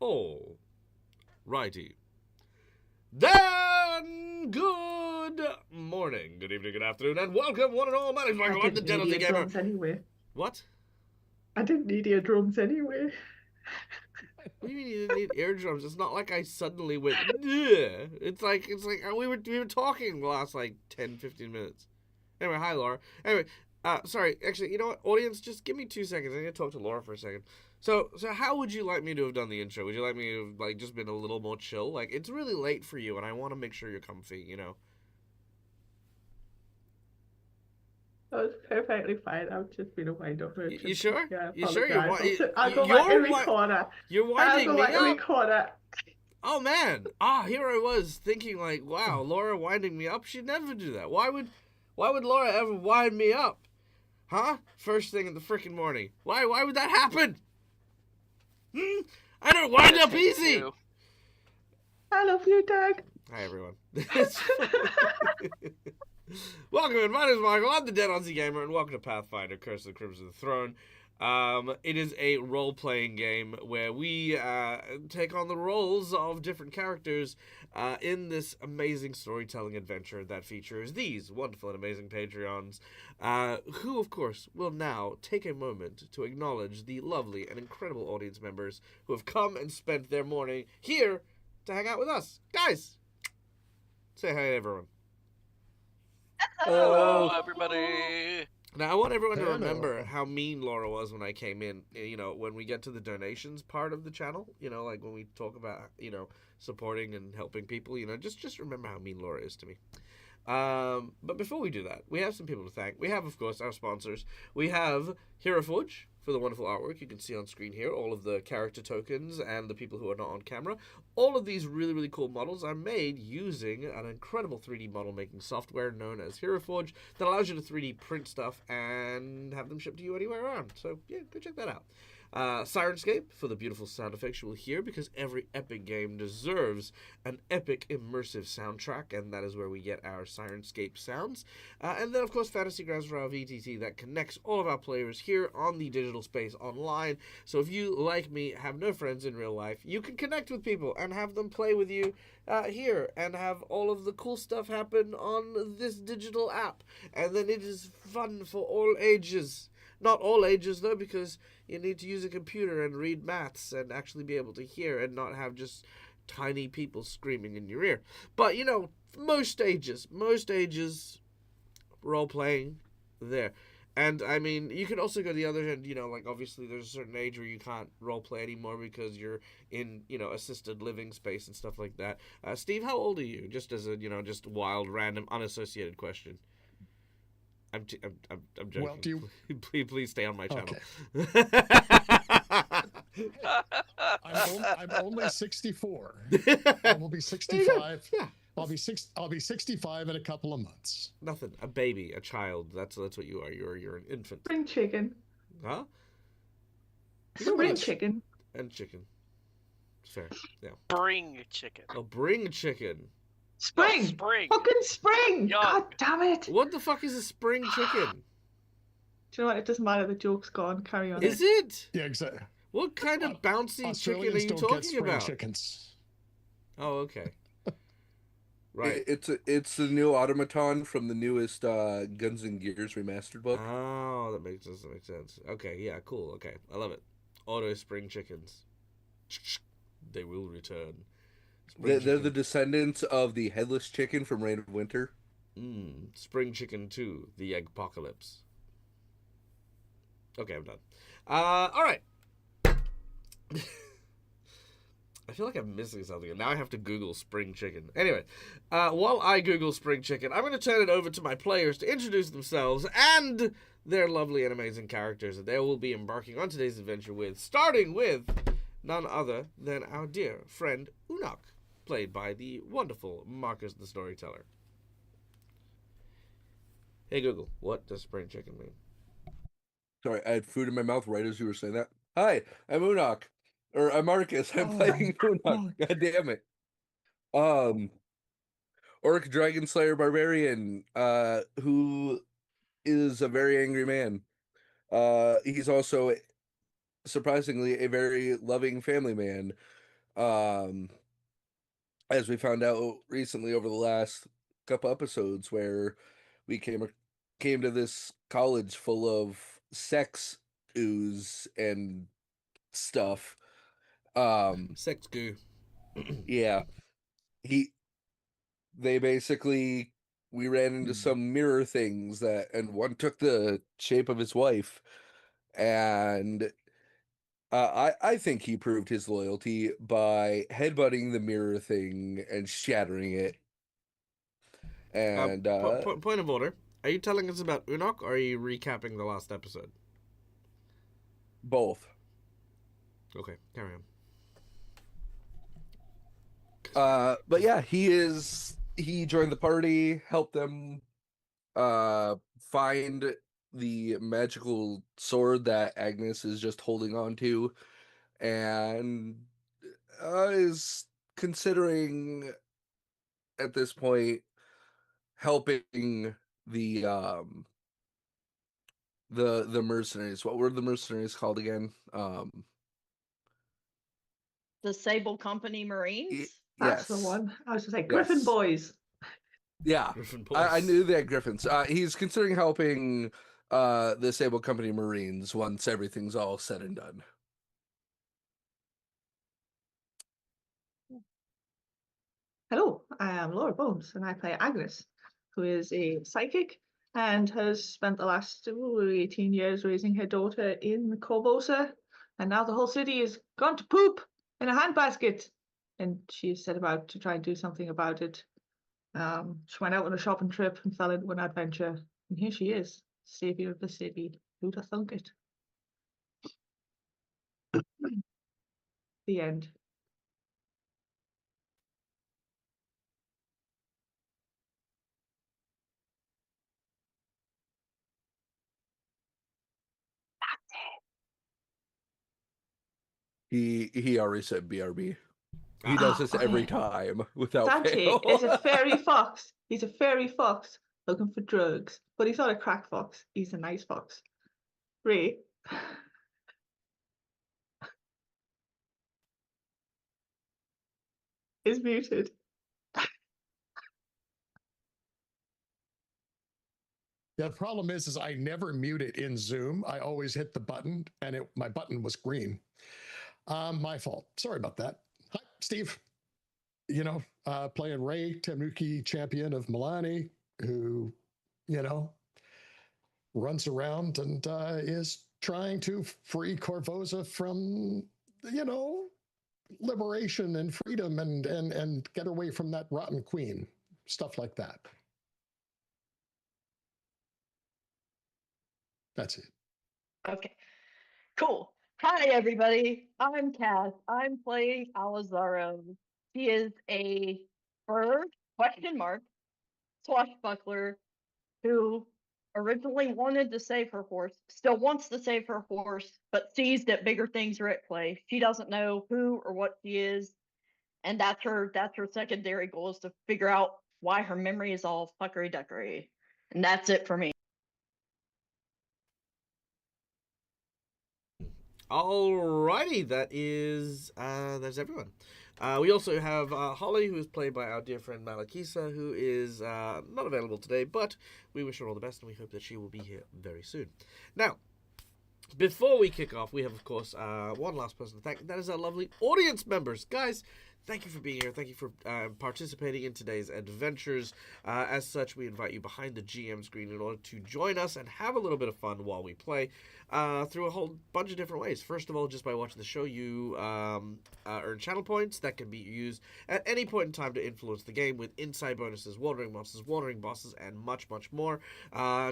All righty. Then, good morning, good evening, good afternoon, and welcome, one and all. My name's I Michael. I'm the didn't need Dentalty Gamer. eardrums anyway. What? I didn't need eardrums anyway. What do you mean you didn't need eardrums? It's not like I suddenly went. Ugh. It's like we were talking the last like 10, 15 minutes. Anyway, hi Laura. Anyway, sorry. Actually, you know what, audience, just give me 2 seconds. I need to talk to Laura for a second. So how would you like me to have done the intro? Would you like me to have, like, just been a little more chill? Like, it's really late for you, and I want to make sure you're comfy. You know. That was perfectly fine. I've just been a wind-up You merchant. sure? Yeah, I You sure? You're apologise. I'll go back and record it. you're I'll winding go me back and up. record it. Oh man! Here I was thinking like, wow, Laura winding me up. She'd never do that. Why would Laura ever wind me up? Huh? First thing in the freaking morning. Why would that happen? I don't wind up easy. I love you, Doug. Hi everyone. Welcome in. My name is Michael. I'm the Dentalty Gamer, and welcome to Pathfinder: Curse of the Crimson Throne. It is a role-playing game where we take on the roles of different characters in this amazing storytelling adventure that features these wonderful and amazing Patreons, who, of course, will now take a moment to acknowledge the lovely and incredible audience members who have come and spent their morning here to hang out with us. Guys, say hi to everyone. Hello, everybody. Now, I want everyone to remember how mean Laura was when I came in. You know, when we get to the donations part of the channel, you know, like when we talk about, you know, supporting and helping people, you know, just remember how mean Laura is to me. But before we do that, we have some people to thank. We have, of course, our sponsors. We have Hero Forge for the wonderful artwork. You can see on screen here all of the character tokens and the people who are not on camera. All of these really, really cool models are made using an incredible 3D model making software known as Hero Forge that allows you to 3D print stuff and have them shipped to you anywhere around. So, yeah, go check that out. Sirenscape for the beautiful sound effects you will hear, because every epic game deserves an epic immersive soundtrack, and that is where we get our Sirenscape sounds. And then, of course, Fantasy Grounds for our VTT that connects all of our players here on the digital space online. So if you, like me, have no friends in real life, you can connect with people and have them play with you here and have all of the cool stuff happen on this digital app. And then it is fun for all ages. Not all ages, though, because you need to use a computer and read maths and actually be able to hear and not have just tiny people screaming in your ear. But, you know, most ages, role-playing, there. And, I mean, you can also go to the other end, you know, like, obviously there's a certain age where you can't role-play anymore because you're in, you know, assisted living space and stuff like that. Steve, how old are you? Just as a, you know, just wild, random, unassociated question. I'm joking. Well, do you... please stay on my channel. Okay. I'm only 64. I will be 65. Yeah. I'll be 65 in a couple of months. Nothing. A baby, a child. That's what you are. You're an infant. Spring chicken. Huh? Spring chicken. And chicken. Fair. Yeah. Bring chicken. Oh, bring chicken. Spring. No, spring. Fucking spring. Young. God damn it. What the fuck is a spring chicken? Do you know what? It doesn't matter. The joke's gone. Carry on. Is it? Yeah, exactly. What kind of bouncy chicken are Australians you don't get talking spring about? chickens. Oh, okay. Right. It's the new automaton from the newest Guns and Gears remastered book. Oh, that makes sense. Okay, yeah, cool. Okay, I love it. Auto spring chickens. They will return. They're the descendants of the headless chicken from Reign of Winter. Spring Chicken 2, the Egg Apocalypse. Okay, I'm done. All right. I feel like I'm missing something, and now I have to Google spring chicken. Anyway, while I Google spring chicken, I'm going to turn it over to my players to introduce themselves and their lovely and amazing characters that they will be embarking on today's adventure with, starting with none other than our dear friend Unok, played by the wonderful Marcus the Storyteller. Hey Google, what does spring chicken mean? Sorry, I had food in my mouth right as you were saying that. Hi, I'm Unok. Or I'm Marcus. I'm playing Unok. God damn it. Orc Dragon Slayer Barbarian, who is a very angry man. He's also, surprisingly, a very loving family man Um, as we found out recently over the last couple episodes, where we came to this college full of sex ooze and stuff. Sex goo. Yeah, he they basically we ran into some mirror things and one took the shape of his wife, and I think he proved his loyalty by headbutting the mirror thing and shattering it. And Point of order. Are you telling us about Unok, or are you recapping the last episode? both. Okay, carry on. But yeah, he joined the party, helped them find the magical sword that Agnes is just holding on to, and is considering at this point helping the um the mercenaries. What were the mercenaries called again? The Sable Company Marines? That's the Yes. one. I was going to say Griffin Yes. Boys. Yeah. Griffin I Boys. knew they had griffins. He's considering helping the Sable Company Marines once everything's all said and done. Hello, I am Laura Bones, and I play Agnes, who is a psychic and has spent the last 18 years raising her daughter in Corvosa, and now the whole city is gone to poop in a handbasket. And she set about to try and do something about it. She went out on a shopping trip and fell into an adventure, and here she is, savior of the city. Who'd have thunk it? The end. He already said BRB. He does this every okay. time without Dante fail. is a fairy fox. He's a fairy fox looking for drugs, but he's not a crack fox. He's a nice fox. Ray is muted. Yeah, the problem is I never mute it in Zoom. I always hit the button, and my button was green. My fault. Sorry about that. Hi, Steve. Playing Ray Tanuki, champion of Milani, who, runs around and is trying to free Corvosa from, liberation and freedom and get away from that rotten queen. Stuff like that. That's it. Okay, cool. Hi, everybody. I'm Cass. I'm playing Alizaro. He is a bird, question mark, swashbuckler who originally wanted to save her horse, still wants to save her horse, but sees that bigger things are at play. She doesn't know who or what she is, and that's her secondary goal, is to figure out why her memory is all fuckery duckery. And that's it for me. Alrighty, that's everyone. We also have Holly, who is played by our dear friend Malakisa, who is not available today, but we wish her all the best, and we hope that she will be here very soon. Now, before we kick off, we have, of course, one last person to thank, and that is our lovely audience members. Guys, thank you for being here. Thank you for participating in today's adventures. As such, we invite you behind the GM screen in order to join us and have a little bit of fun while we play through a whole bunch of different ways. First of all, just by watching the show, you earn channel points that can be used at any point in time to influence the game with inside bonuses, watering monsters, watering bosses, and much, much more.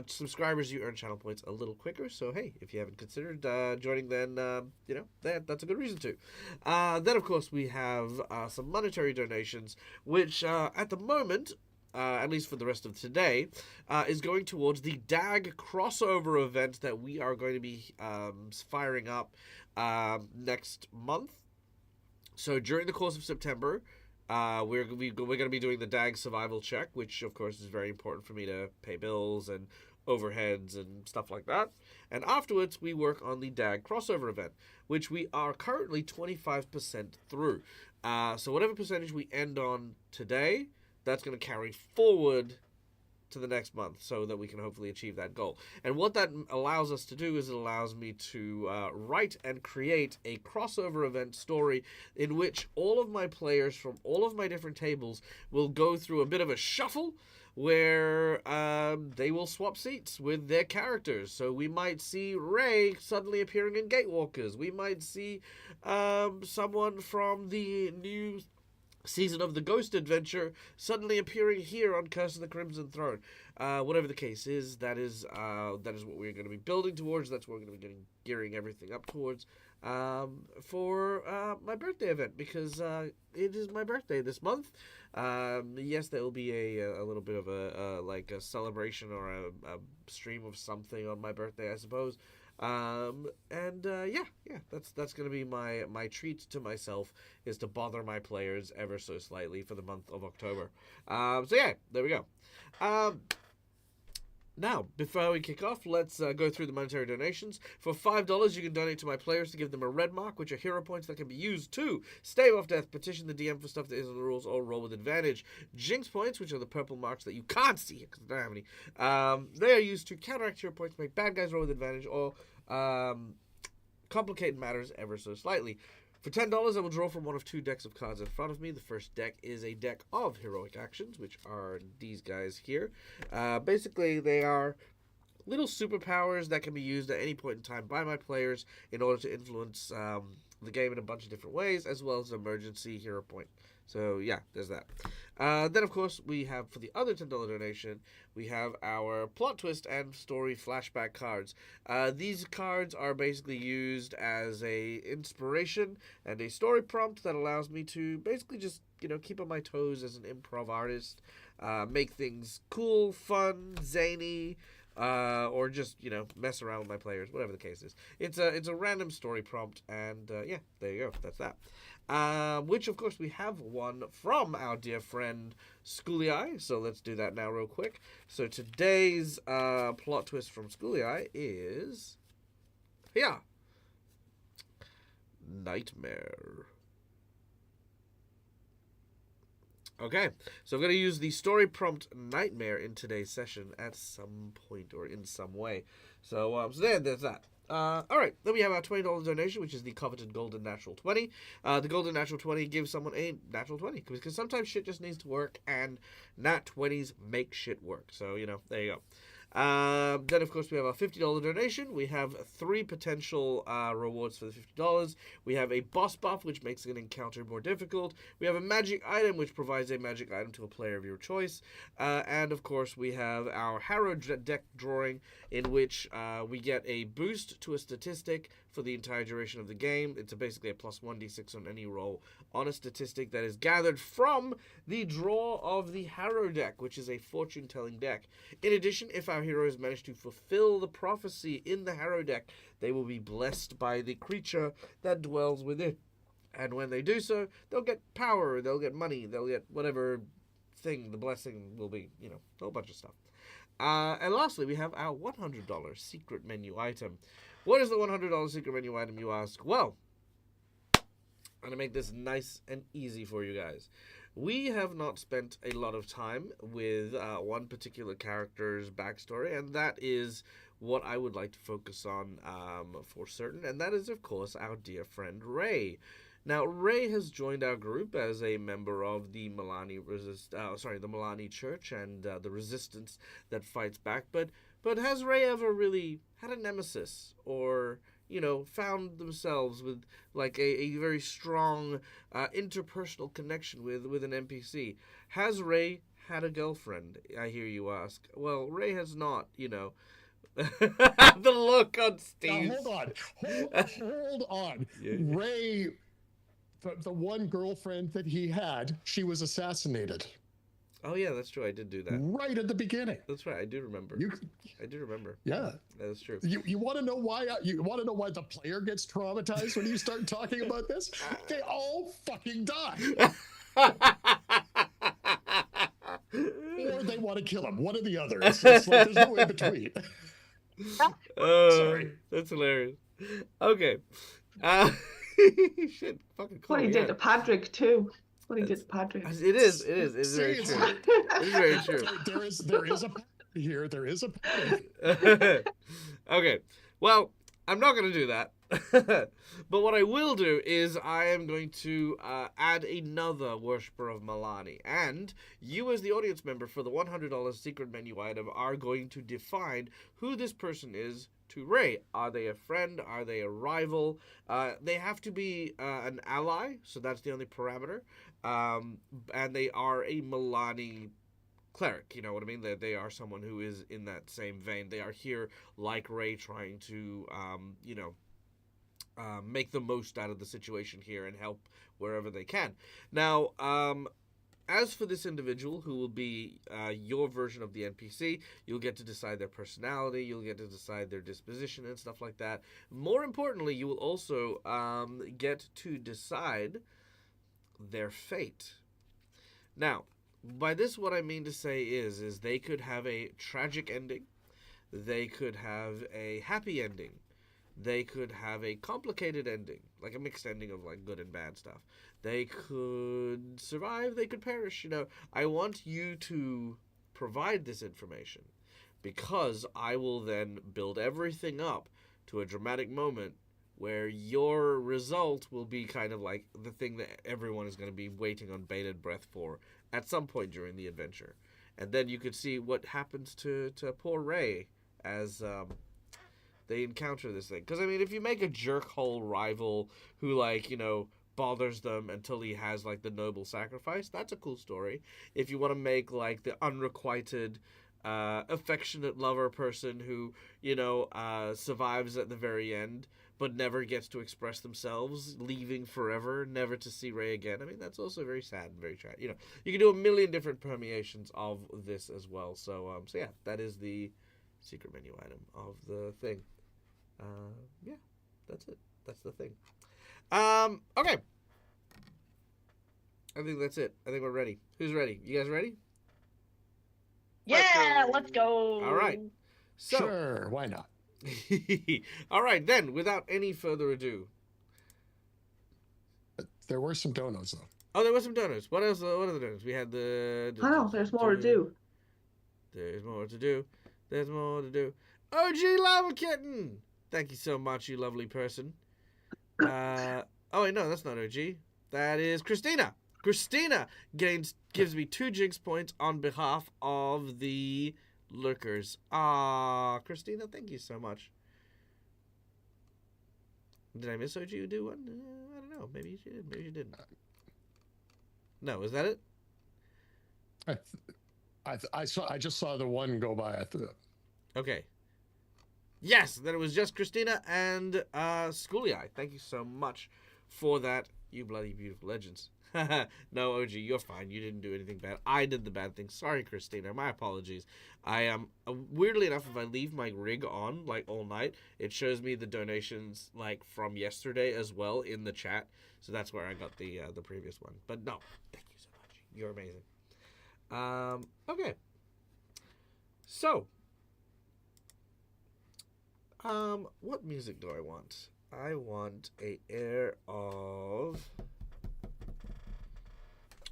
Subscribers, you earn channel points a little quicker. So, hey, if you haven't considered joining, then, that's a good reason to. Then, of course, we have some monetary donations, which at the moment, at least for the rest of today, is going towards the DAG crossover event that we are going to be firing up next month. So during the course of September, we're going to be doing the DAG survival check, which of course is very important for me to pay bills and overheads and stuff like that. And afterwards, we work on the DAG crossover event, which we are currently 25% through. So whatever percentage we end on today, that's going to carry forward to the next month so that we can hopefully achieve that goal. And what that allows us to do is it allows me to write and create a crossover event story in which all of my players from all of my different tables will go through a bit of a shuffle where they will swap seats with their characters. So we might see Ray suddenly appearing in Gatewalkers. We might see someone from the new season of the Ghost Adventure suddenly appearing here on Curse of the Crimson Throne. Whatever the case is, that is what we're going to be building towards. That's what we're going to be gearing everything up towards for my birthday event, because it is my birthday this month. Yes, there will be a little bit of a celebration or a stream of something on my birthday, I suppose. That's gonna be my treat to myself, is to bother my players ever so slightly for the month of October. There we go. Now, before we kick off, let's go through the monetary donations. For $5, you can donate to my players to give them a red mark, which are hero points that can be used to stave off death, petition the DM for stuff that isn't the rules, or roll with advantage. Jinx points, which are the purple marks that you can't see because I don't have any. They are used to counteract hero points, make bad guys roll with advantage, or complicate matters ever so slightly. For $10, I will draw from one of two decks of cards in front of me. The first deck is a deck of heroic actions, which are these guys here. Basically, they are little superpowers that can be used at any point in time by my players in order to influence the game in a bunch of different ways, as well as an emergency hero point. So, yeah, there's that. Then, of course, we have, for the other $10 donation, we have our plot twist and story flashback cards. These cards are basically used as a inspiration and a story prompt that allows me to basically just, keep on my toes as an improv artist, make things cool, fun, zany, or just, mess around with my players, whatever the case is. It's a random story prompt, and, there you go, that's that. Which, of course, we have one from our dear friend Schooly Eye. So let's do that now real quick. So today's plot twist from Schooly Eye is... Nightmare. Okay, so I'm going to use the story prompt Nightmare in today's session at some point or in some way. So there's that. Alright, then we have our $20 donation, which is the coveted Golden Natural 20. The Golden Natural 20 gives someone a Natural 20, because sometimes shit just needs to work, and Nat 20s make shit work. So, there you go. Then, of course, we have our $50 donation. We have 3 potential rewards for the $50. We have a boss buff, which makes an encounter more difficult. We have a magic item, which provides a magic item to a player of your choice. And, of course, we have our Harrow deck drawing, in which we get a boost to a statistic for the entire duration of the game. It's basically a plus 1d6 on any roll on a statistic that is gathered from the draw of the Harrow deck, which is a fortune-telling deck. In addition, if our heroes manage to fulfill the prophecy in the Harrow deck, they will be blessed by the creature that dwells within. And when they do so, they'll get power, they'll get money, they'll get whatever thing the blessing will be, a whole bunch of stuff. And lastly, we have our $100 secret menu item. What is the $100 secret menu item, you ask? Well, I'm going to make this nice and easy for you guys. We have not spent a lot of time with one particular character's backstory, and that is what I would like to focus on for certain, and that is, of course, our dear friend Ray. Now, Ray has joined our group as a member of the Milani Church and the resistance that fights back. But has Ray ever really had a nemesis, or found themselves with like a very strong interpersonal connection with an NPC? Has Ray had a girlfriend? I hear you ask. Well, Ray has not. The look on Steve. Hold on. Yeah. Ray. The one girlfriend that he had, she was assassinated. Oh yeah, that's true. I did do that right at the beginning. That's right. I do remember. I do remember. Yeah, that's true. You want to know why? You want to know why the player gets traumatized when you start talking about this? They all fucking die, or they want to kill him. One or the other. It's like there's no in between. Sorry, that's hilarious. Okay. Shit, fucking What call he me did to out. Padrick too. What he That's- did to Padrick. It is See, very it's true. like- It is very true. there is a pattern here. There is a pattern. Okay, well, I'm not going to do that. But what I will do is I am going to add another worshiper of Milani. And you, as the audience member for the $100 secret menu item, are going to define who this person is to Ray. Are they a friend? Are they a rival? They have to be an ally, so that's the only parameter. And they are a Milani cleric, you know what I mean? They are someone who is in that same vein. They are here like Ray, trying to make the most out of the situation here and help wherever they can. Now, as for this individual who will be your version of the NPC, you'll get to decide their personality, you'll get to decide their disposition and stuff like that. More importantly, you will also get to decide their fate. Now, by this, what I mean to say is they could have a tragic ending, they could have a happy ending, they could have a complicated ending, like a mixed ending of like good and bad stuff. They could survive, they could perish, you know. I want you to provide this information because I will then build everything up to a dramatic moment where your result will be kind of like the thing that everyone is going to be waiting on bated breath for at some point during the adventure. And then you could see what happens to poor Ray as they encounter this thing. Because, I mean, if you make a jerk-hole rival who, like, you know, bothers them until he has, like, the noble sacrifice, that's a cool story. If you want to make, like, the unrequited, affectionate lover person who, you know, survives at the very end, but never gets to express themselves, leaving forever, never to see Ray again. I mean, that's also very sad and very tragic. You know, you can do a million different permeations of this as well. So yeah, that is the secret menu item of the thing. Yeah, that's it. That's the thing. Okay. I think that's it. I think we're ready. Who's ready? You guys ready? Yeah, let's go. All right. So, Sure, why not? all right, then, without any further ado. There were some donuts though. Oh, there were some donuts. What else? What are the donuts? We had the. I know, there's more to do. There's more to do. There's more to do. OG Lava Kitten! Thank you so much, you lovely person. Oh, wait, no, that's not OG. That is Christina. Christina gives me 2 Jinx points on behalf of the lurkers. Ah, Christina, thank you so much. Did I miss OG who do one? I don't know. Maybe you did. Maybe you didn't. No, is that it? I just saw the one go by. Okay. Yes, then it was just Christina and Schooly Eye. Thank you so much for that, you bloody beautiful legends. No, OG, you're fine. You didn't do anything bad. I did the bad thing. Sorry, Christina. My apologies. I am weirdly enough, if I leave my rig on like all night, it shows me the donations like from yesterday as well in the chat. So that's where I got the previous one. But no, thank you so much. You're amazing. Okay. So, what music do I want? I want a air of.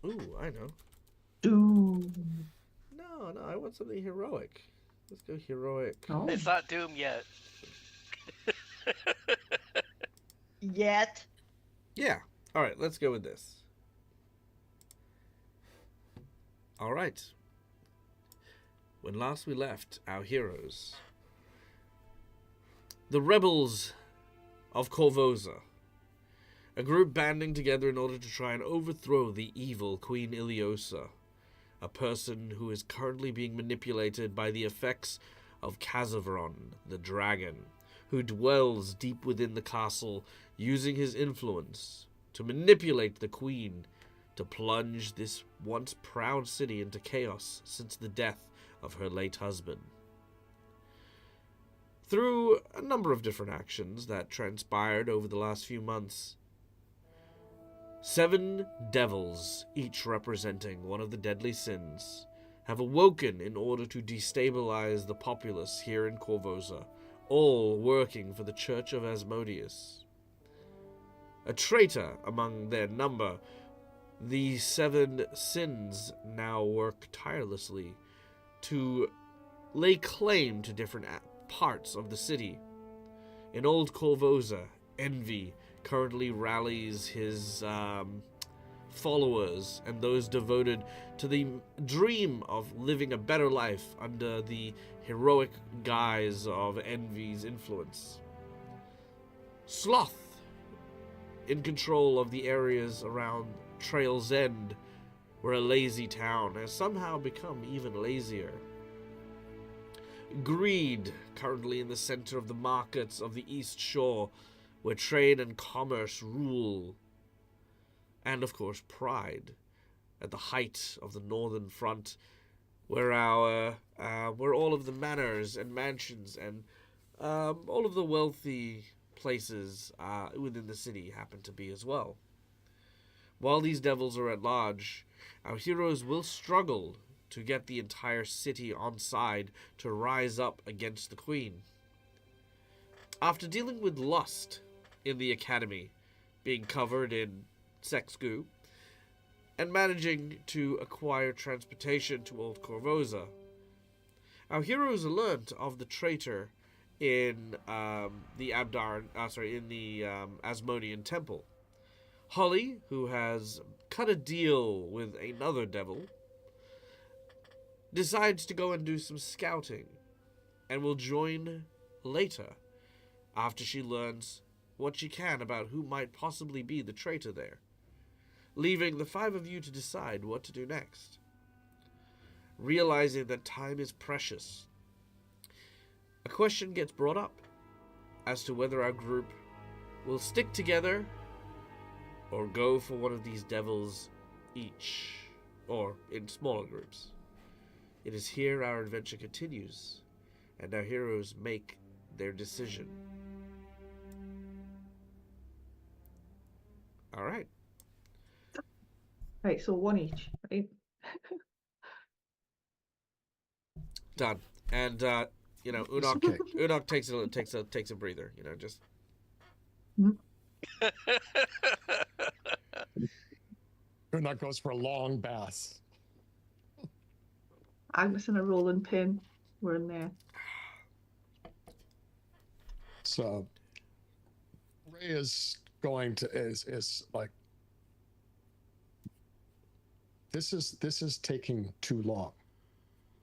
Ooh, I know. Doom. No, I want something heroic. Let's go heroic. Oh. It's not Doom yet. Yet. Yeah. All right, let's go with this. All right. When last we left our heroes, the rebels of Corvosa, a group banding together in order to try and overthrow the evil Queen Iliosa, a person who is currently being manipulated by the effects of Kazavron, the dragon, who dwells deep within the castle, using his influence to manipulate the queen to plunge this once proud city into chaos since the death of her late husband. Through a number of different actions that transpired over the last few months, 7 devils, each representing one of the deadly sins, have awoken in order to destabilize the populace here in Corvosa, all working for the Church of Asmodeus. a traitor among their number, the 7 sins now work tirelessly to lay claim to different parts of the city. In Old Corvosa, Envy currently rallies his followers and those devoted to the dream of living a better life under the heroic guise of Envy's influence. Sloth, in control of the areas around Trail's End, where a lazy town has somehow become even lazier. Greed, currently in the center of the markets of the East Shore, where trade and commerce rule. And of course, pride, at the height of the Northern Front, where where all of the manors and mansions and all of the wealthy places within the city happen to be as well. While these devils are at large, our heroes will struggle to get the entire city on side to rise up against the Queen. After dealing with lust in the academy, being covered in sex goo, and managing to acquire transportation to Old Corvosa, our heroes learnt of the traitor in the Asmodean Temple. Holly, who has cut a deal with another devil, decides to go and do some scouting, and will join later after she learns what she can about who might possibly be the traitor there, leaving the 5 of you to decide what to do next. Realizing that time is precious, a question gets brought up as to whether our group will stick together or go for one of these devils each, or in smaller groups. It is here our adventure continues, and our heroes make their decision. All right. Right, so 1 each, right? Done. And Unok Okay. Unok takes a breather. Just Unok goes for a long bath. Agnes and a rolling pin were in there. So Ray is going to is like, this is taking too long.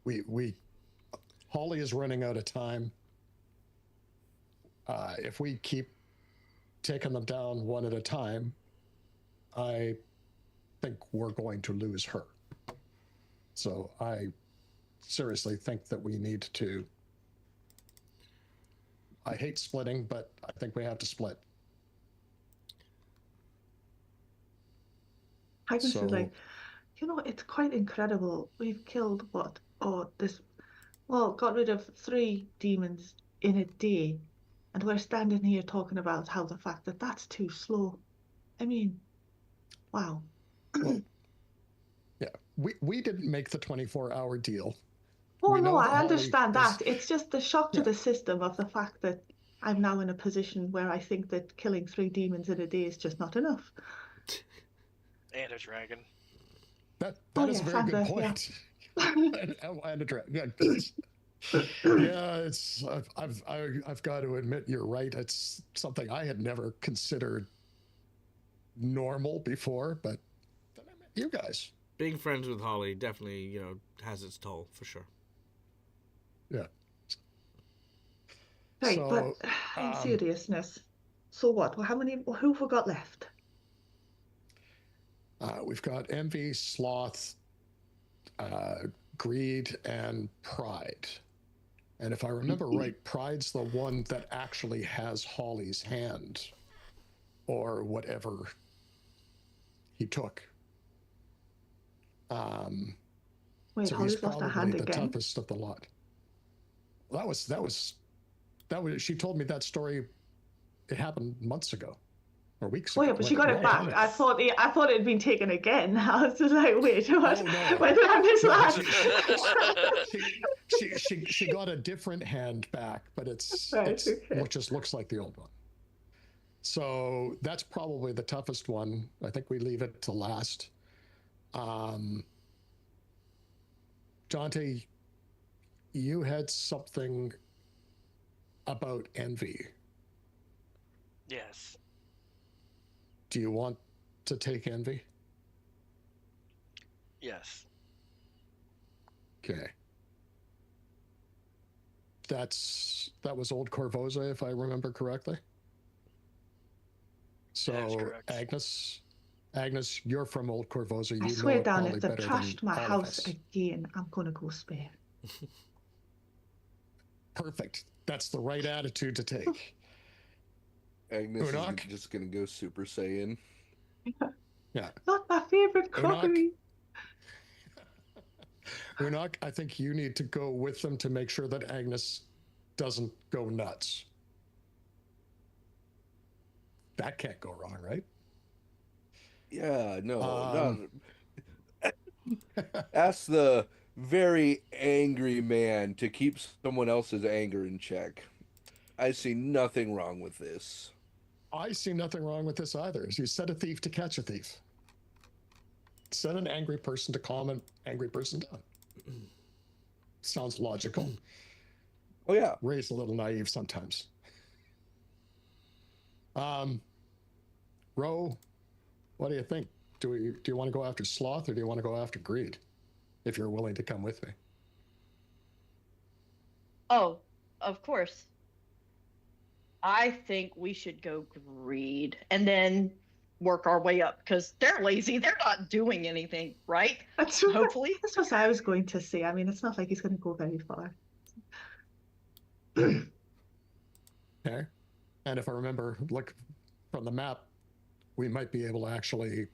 We Holly is running out of time. If we keep taking them down one at a time, I think we're going to lose her. So I seriously think that we need to. I hate splitting, but I think we have to split. Agnes So- is like, it's quite incredible. We've killed got rid of 3 demons in a day, and we're standing here talking about how the fact that that's too slow. I mean, wow. Well, yeah, we didn't make the 24-hour deal. Oh we no, know that I Holly understand is- that. It's just the shock to Yeah. the system of the fact that I'm now in a position where I think that killing 3 demons in a day is just not enough. And a dragon. That Oh, is a yes, very good and, point. and a dragon. Yeah, it's I've got to admit you're right. It's something I had never considered normal before, but then I met you guys. being friends with Holly definitely, has its toll for sure. Yeah. Right, So, but in seriousness, so what? Well, who have we got left? we've got envy, sloth, greed, and pride. And if I remember right, pride's the one that actually has Holly's hand, or whatever he took. Wait, So Holly's he's lost her probably hand the again. toughest of the lot. That was. She told me that story. It happened months ago, or weeks Oh ago. yeah, but she got long it time back. ago. I thought it had been taken again. I was just like, wait, what? Oh, no. When did I miss No, she got a different hand back, but it's Right, okay. just looks like the old one. So that's probably the toughest one. I think we leave it to last. Dante, you had something about envy. Yes. Do you want to take envy? Yes. Okay. That was Old Corvosa, if I remember correctly. So That is correct. Agnes, you're from Old Corvosa. I You swear know it down, probably if they've better than trashed my all of house us. again, I'm gonna go spare. Perfect. That's the right attitude to take. Agnes is Unoc? just gonna go Super Saiyan. Yeah. Not my favorite Unoc? crockery. Unoc, I think you need to go with them to make sure that Agnes doesn't go nuts. That can't go wrong, right? Yeah, no, Um, not. Ask the very angry man to keep someone else's anger in check. I see nothing wrong with this. I see nothing wrong with this either. You set a thief to catch a thief. Set an angry person to calm an angry person down. Sounds logical. Oh yeah. Ray's a little naive sometimes. Ro, what do you think? Do you want to go after sloth or do you want to go after greed? If you're willing to come with me. Oh, of course. I think we should go greed and then work our way up because they're lazy. They're not doing anything, right? That's Hopefully. That's what I was going to say. I mean, it's not like he's going to go very far. Okay. And if I remember, look from the map, we might be able to actually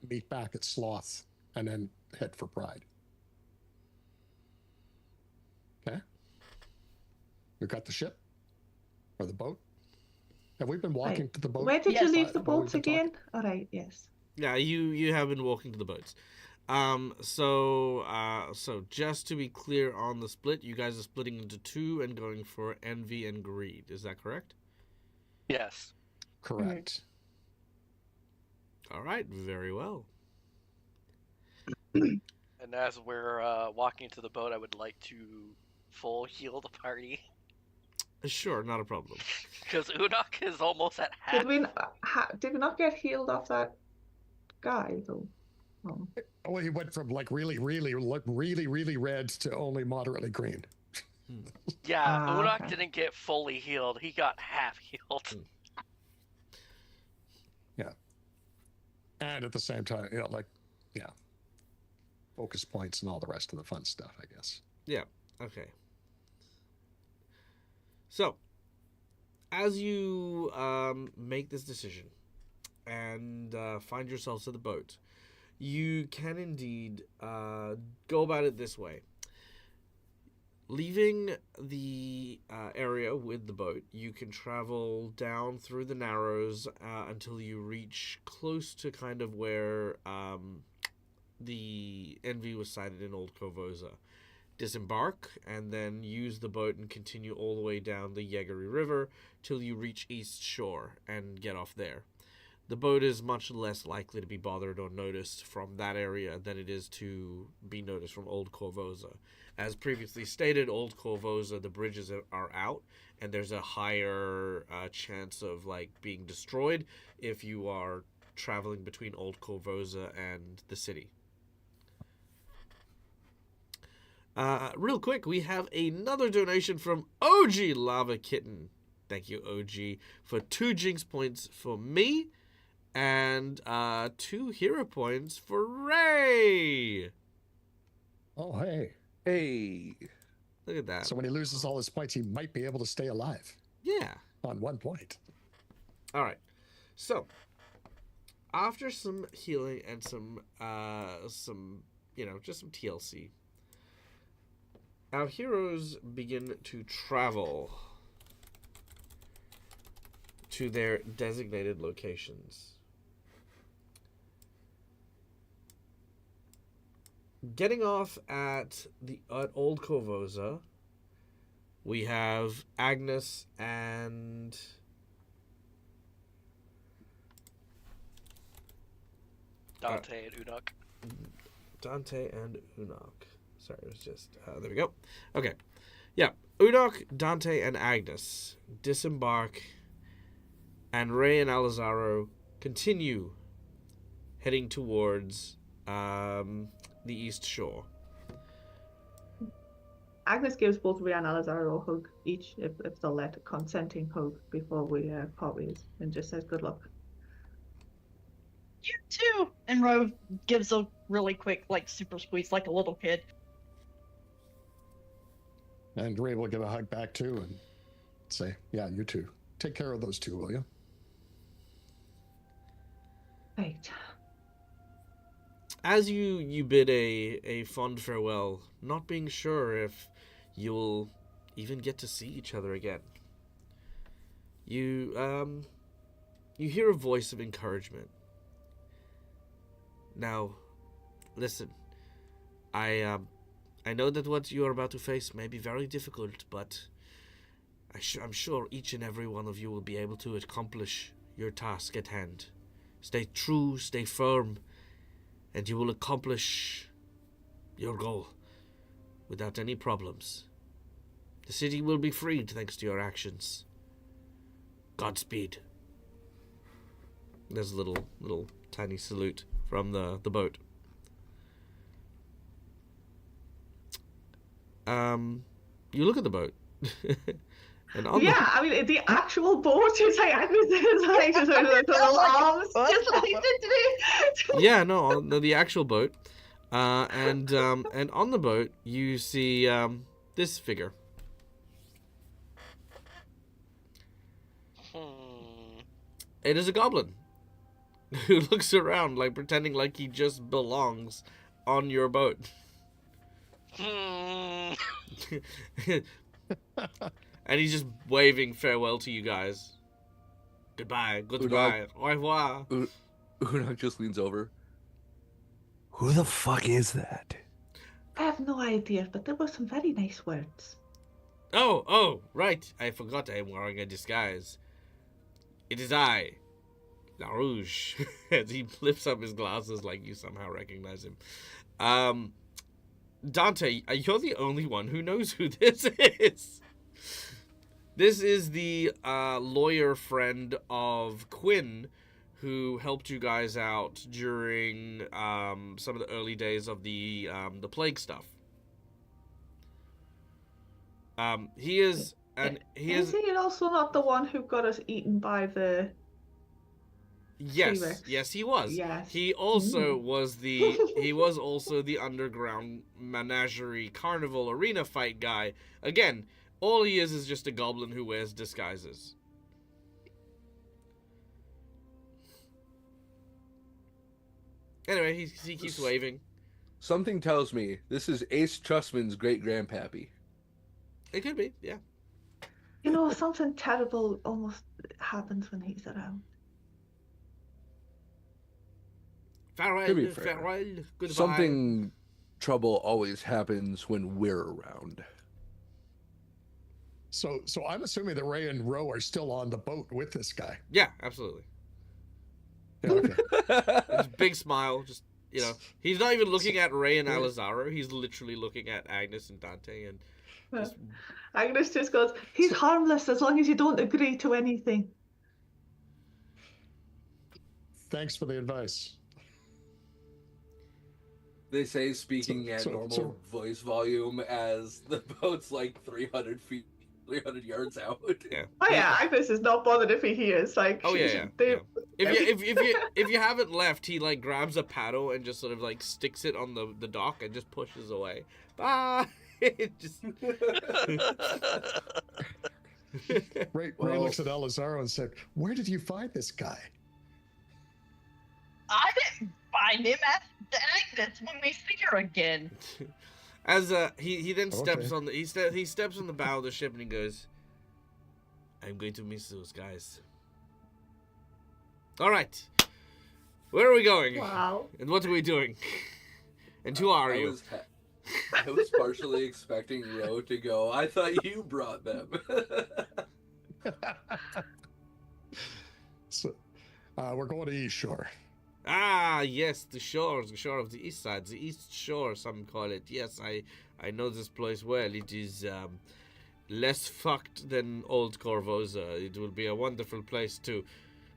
meet back at Sloth and then head for Pride. Okay. We got the ship or the boat. Have we been walking Right. to the boat? Where did you Yes. leave the While we've boats been talking? again? All right, yes. Yeah, you have been walking to the boats. So just to be clear on the split, you guys are splitting into two and going for envy and greed. Is that correct? Yes. Correct. All right, very well. And as we're walking to the boat, I would like to full heal the party Sure, not a problem. because Unoc is almost at half. Did we not get healed off that guy though? Oh. Well, he went from like really red to only moderately green. Yeah, Unoc okay. didn't get fully healed. He got half healed. Yeah. And at the same time, focus points and all the rest of the fun stuff, I guess. Yeah, okay. So, as you make this decision and find yourselves at the boat, you can indeed go about it this way. Leaving the area with the boat, you can travel down through the Narrows until you reach close to kind of where the Envy was sighted in Old Corvosa. Disembark and then use the boat and continue all the way down the Yeggary River till you reach East Shore and get off there. The boat is much less likely to be bothered or noticed from that area than it is to be noticed from Old Corvosa. As previously stated, Old Corvosa, the bridges are out, and there's a higher chance of being destroyed if you are traveling between Old Corvosa and the city. Real quick, we have another donation from OG Lava Kitten. Thank you, OG, for 2 Jinx points for me and 2 hero points for Ray. Oh, hey. Hey. Look at that. So when he loses all his points, he might be able to stay alive. Yeah. On 1 point. All right. So, after some healing and some just some TLC, our heroes begin to travel to their designated locations. Getting off at Old Corvosa, we have Agnes and Dante and Unok. Dante and Unok. Sorry, it was just there we go. Okay, yeah, Unok, Dante, and Agnes disembark, and Ray and Alizaro continue heading towards the East Shore. Agnes gives both Ray and Alazaro a hug each, if they'll let a consenting hug before we part ways, and just says good luck. You too. And Rove gives a really quick, like, super squeeze, like a little kid. And Ray will give a hug back too and say, yeah, you too. Take care of those two, will you? Right. As you bid a fond farewell, not being sure if you'll even get to see each other again, you hear a voice of encouragement. Now, listen, I know that what you are about to face may be very difficult, but I'm sure each and every one of you will be able to accomplish your task at hand. Stay true, stay firm, and you will accomplish your goal without any problems. The city will be freed thanks to your actions. Godspeed. There's a little tiny salute from the boat. You look at the boat. And on I mean, the actual boat is like Agnes is like just like the little arms, just like yeah, no, the actual boat, and on the boat you see this figure. It is a goblin who looks around like pretending like he just belongs on your boat. And he's just waving farewell to you guys. Goodbye, goodbye, au revoir. Unok just leans over. Who the fuck is that? I have no idea, but there were some very nice words. Oh, right. I forgot I am wearing a disguise. It is I, La Rouge. As he lifts up his glasses like you somehow recognize him. Dante, you're the only one who knows who this is. This is the lawyer friend of Quinn, who helped you guys out during some of the early days of the plague stuff. He is Is he also not the one who got us eaten by the? T-Rex? Yes, he was. Yes. He also was the underground menagerie carnival arena fight guy. Again, all he is just a goblin who wears disguises. Anyway, he keeps waving. Something tells me this is Ace Trustman's great-grandpappy. It could be, yeah. You know, something terrible almost happens when he's around. Farewell, To be fair, farewell, goodbye. Something trouble always happens when we're around. So I'm assuming that Ray and Ro are still on the boat with this guy. Yeah, absolutely. Yeah, okay. Just big smile, just, he's not even looking at Ray and Alizaro. He's literally looking at Agnes and Dante and just... Agnes just goes, he's harmless as long as you don't agree to anything. Thanks for the advice. They say speaking at normal voice volume as the boat's like 300 yards out. Yeah. Oh yeah, Agnes is not bothered if he hears. Like, oh yeah. If you haven't left, he like grabs a paddle and just sort of like sticks it on the dock and just pushes away. Bye. Just... Ray looks at Elizaro and said, "Where did you find this guy?" I didn't find him at Agnes when we see her again. As he then steps on the he steps on the bow of the ship and he goes, "I'm going to miss those guys." All right, where are we going? Wow. And what are we doing? And who are you? I was partially expecting Ro to go, I thought you brought them. So, we're going to East Shore. Ah, yes, the shore of the east side, the east shore, some call it. Yes, I know this place well. It is less fucked than Old Corvosa. It will be a wonderful place to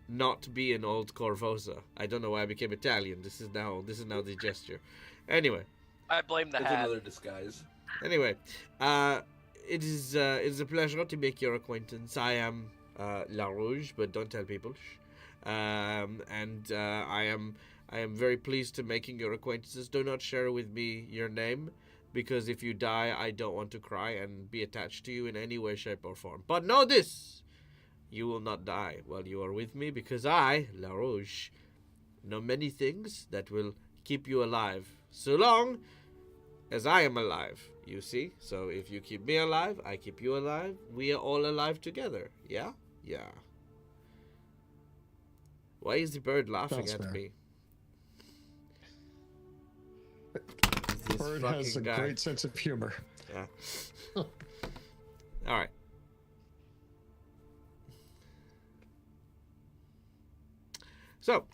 not be in Old Corvosa. I don't know why I became Italian. This is now the gesture. Anyway, I blame the It's hat. another disguise. Anyway, it is a pleasure to make your acquaintance. I am La Rouge, but don't tell people. And I am very pleased to making your acquaintances. Do not share with me your name, because if you die, I don't want to cry and be attached to you in any way, shape, or form. But know this: you will not die while you are with me, because I, La Rouge, know many things that will keep you alive. So long as I am alive, you see? So if you keep me alive, I keep you alive. We are all alive together. Yeah? Yeah. Why is the bird laughing Sounds at fair. me? The bird has a guy. great sense of humor. Yeah. All right. So,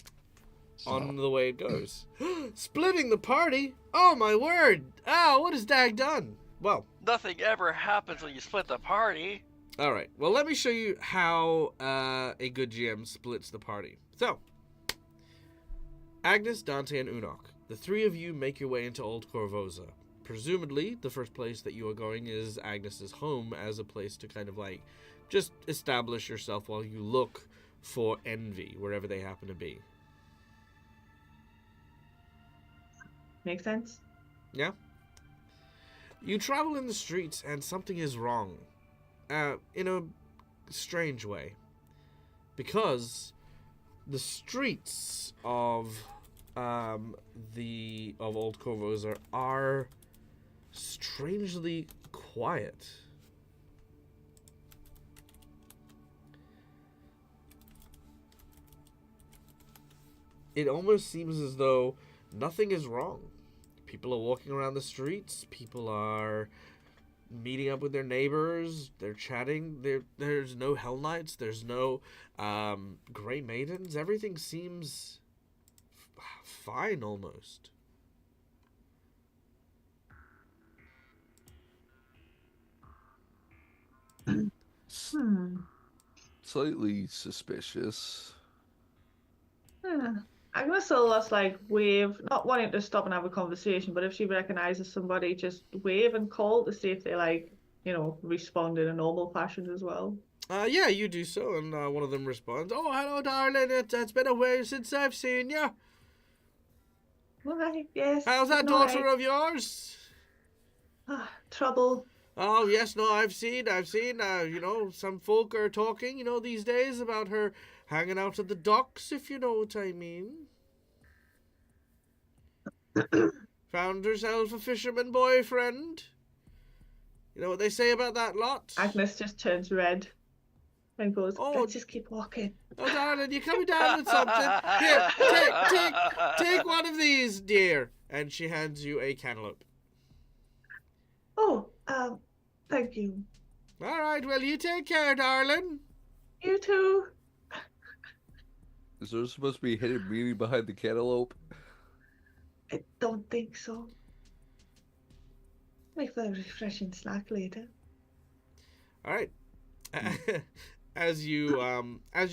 on the way it goes. Splitting the party? Oh, my word. Oh, what has Dag done? Well, Nothing ever happens when you split the party. all right. Well, let me show you how a good GM splits the party. So, Agnes, Dante, and Unok, the three of you make your way into Old Corvosa. Presumably, the first place that you are going is Agnes's home, as a place to kind of like just establish yourself while you look for envy wherever they happen to be. Makes sense. Yeah? You travel in the streets and something is wrong. In a strange way. Because the streets of Old Corvosa are strangely quiet. It almost seems as though nothing is wrong. People are walking around the streets. People are meeting up with their neighbors. They're chatting. There's no Hell Knights. There's no Grey Maidens. Everything seems fine almost. Slightly suspicious. Yeah. Agnes will just like wave, not wanting to stop and have a conversation, but if she recognizes somebody, just wave and call to see if they like, respond in a normal fashion as well. Yeah, you do so, and one of them responds, "Oh, hello, darling. It's been a while since I've seen you. All right, yes. How's that all daughter right. of yours?" Trouble. Oh, yes, no, I've seen, some folk are talking, these days about her hanging out at the docks, if you know what I mean. Found herself a fisherman boyfriend. You know what they say about that lot? Agnes just turns red and goes, Oh. let's just keep walking. Oh, darling, you're coming down with something. Here, take one of these, dear. And she hands you a cantaloupe. Oh, thank you. All right, well, you take care, darling. You too. Is there supposed to be a hidden meaning behind the cantaloupe? I don't think so. Make for a refreshing snack later. All right. As you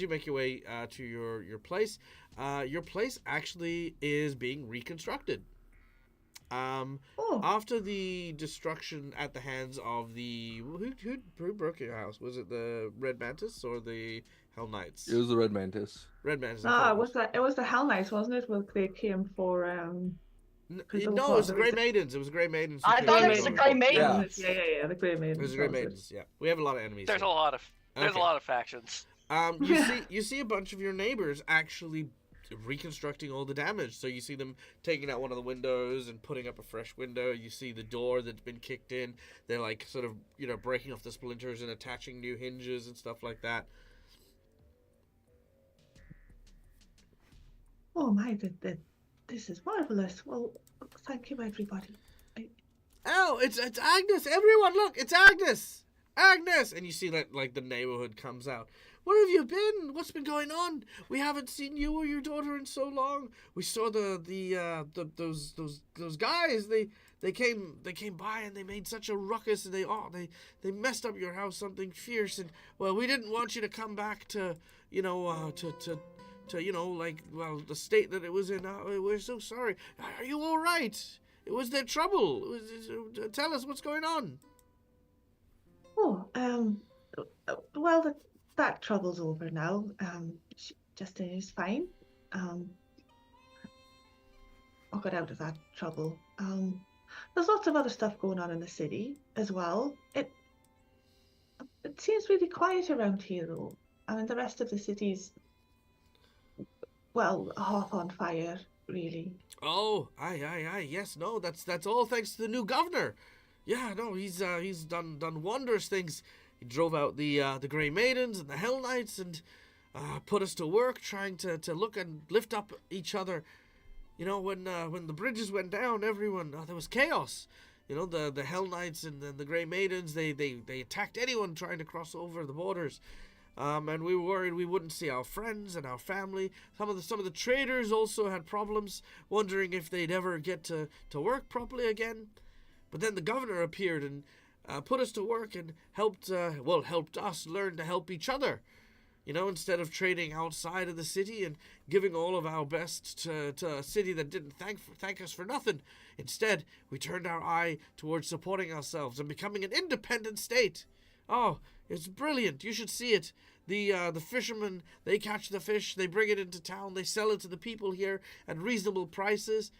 make your way to your place actually is being reconstructed. After the destruction at the hands of the who broke your house? Was it the Red Mantis or the Hell Knights? It was the Red Mantis. Red Mantis. It was the Hell Knights, wasn't it? When they came for No, it was the Grey Maidens. It was the Grey Maidens. I thought it was the Grey Maidens. Yeah, the Grey Maidens. It was the Grey Maidens. Yeah, we have a lot of enemies. There's here. a lot of factions. You see a bunch of your neighbors actually reconstructing all the damage. So you see them taking out one of the windows and putting up a fresh window. You see the door that's been kicked in. They're like sort of breaking off the splinters and attaching new hinges and stuff like that. Oh my, this is marvelous. Well, thank you, everybody. Oh, it's Agnes! Everyone, look, it's Agnes! Agnes! And you see that like the neighborhood comes out. Where have you been? What's been going on? We haven't seen you or your daughter in so long. We saw those guys. They came by and they made such a ruckus, and they messed up your house, something fierce, and well, we didn't want you to come back to the state that it was in. We're so sorry. Are you all right? Was there trouble? Tell us what's going on. Oh, well, that trouble's over now. Justin is fine. I got out of that trouble. There's lots of other stuff going on in the city as well. It seems really quiet around here, though. I mean, the rest of the city's, well, half on fire, really. Oh, aye, yes, no, that's all thanks to the new governor. Yeah, no, he's done wondrous things. He drove out the Grey Maidens and the Hell Knights and put us to work trying to look and lift up each other. You know, when the bridges went down, everyone there was chaos. You know, the Hell Knights and the Grey Maidens, they attacked anyone trying to cross over the borders. And we were worried we wouldn't see our friends and our family. Some of the traders also had problems, wondering if they'd ever get to work properly again. But then the governor appeared and put us to work and helped us learn to help each other. You know, instead of trading outside of the city and giving all of our best to a city that didn't thank us for nothing. Instead, we turned our eye towards supporting ourselves and becoming an independent state. Oh, it's brilliant. You should see it. The fishermen, they catch the fish, they bring it into town, they sell it to the people here at reasonable prices.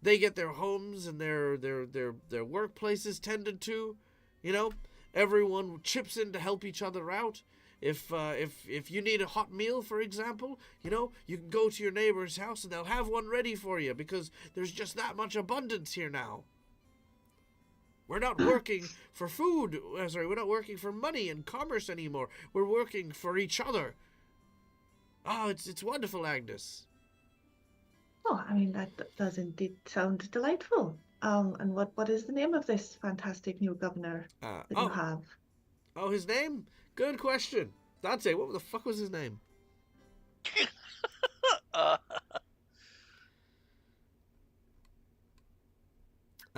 They get their homes and their workplaces tended to. You know, everyone chips in to help each other out. If you need a hot meal, for example, you know, you can go to your neighbor's house and they'll have one ready for you because there's just that much abundance here now. We're not working for food. We're not working for money and commerce anymore. We're working for each other. Oh, it's wonderful, Agnes. Oh, I mean, that does indeed sound delightful. And what is the name of this fantastic new governor that you have? Oh, his name? Good question. Dante, what the fuck was his name? I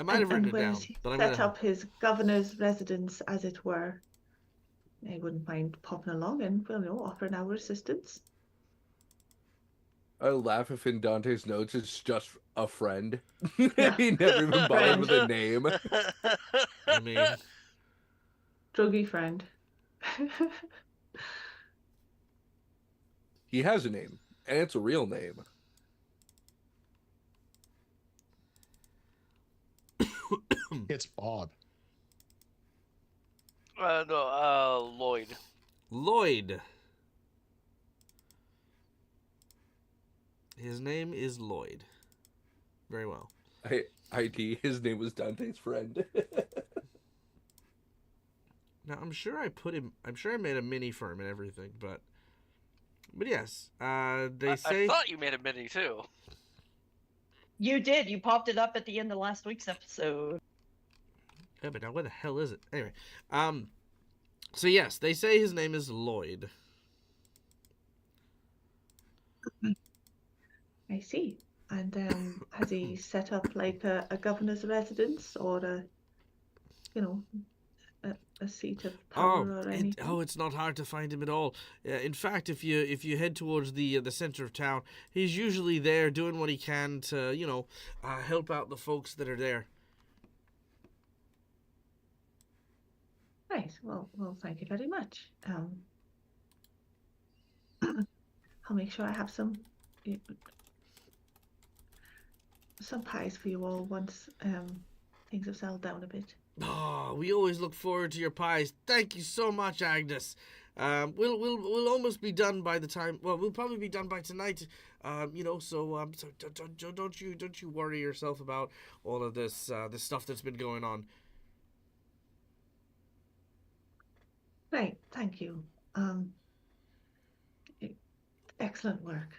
might have written it down, but I'm set up his governor's residence, as it were. I wouldn't mind popping along and, well, you know, offering our assistance. I laugh if in Dante's notes it's just a friend. Yeah. He never even bothered with a name. I mean, druggy friend. He has a name, and it's a real name. It's Bob. No, Lloyd. Lloyd. His name is Lloyd. Very well. ID, his name was Dante's friend. Now, I'm sure I made a mini for him and everything, but yes, they say... I thought you made a mini, too. You did. You popped it up at the end of last week's episode. Yeah, but now where the hell is it? Anyway, so yes, they say his name is Lloyd. I see. And has he set up like a governor's residence or a seat of power or anything? It's not hard to find him at all. In fact, if you head towards the center of town, he's usually there doing what he can to help out the folks that are there. Right. Well, thank you very much. I'll make sure I have some pies for you all once things have settled down a bit. Oh, we always look forward to your pies. Thank you so much, Agnes. We'll almost be done by the time. Well, we'll probably be done by tonight. So don't you worry yourself about all of this stuff that's been going on. Right. Thank you. Excellent work.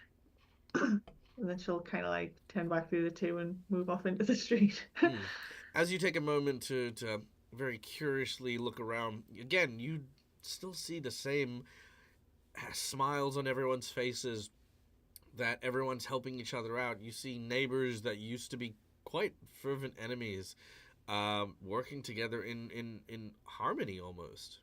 And then she'll kind of like turn back through the two and move off into the street. As you take a moment to very curiously look around, again, you still see the same smiles on everyone's faces, that everyone's helping each other out. You see neighbors that used to be quite fervent enemies working together in harmony almost.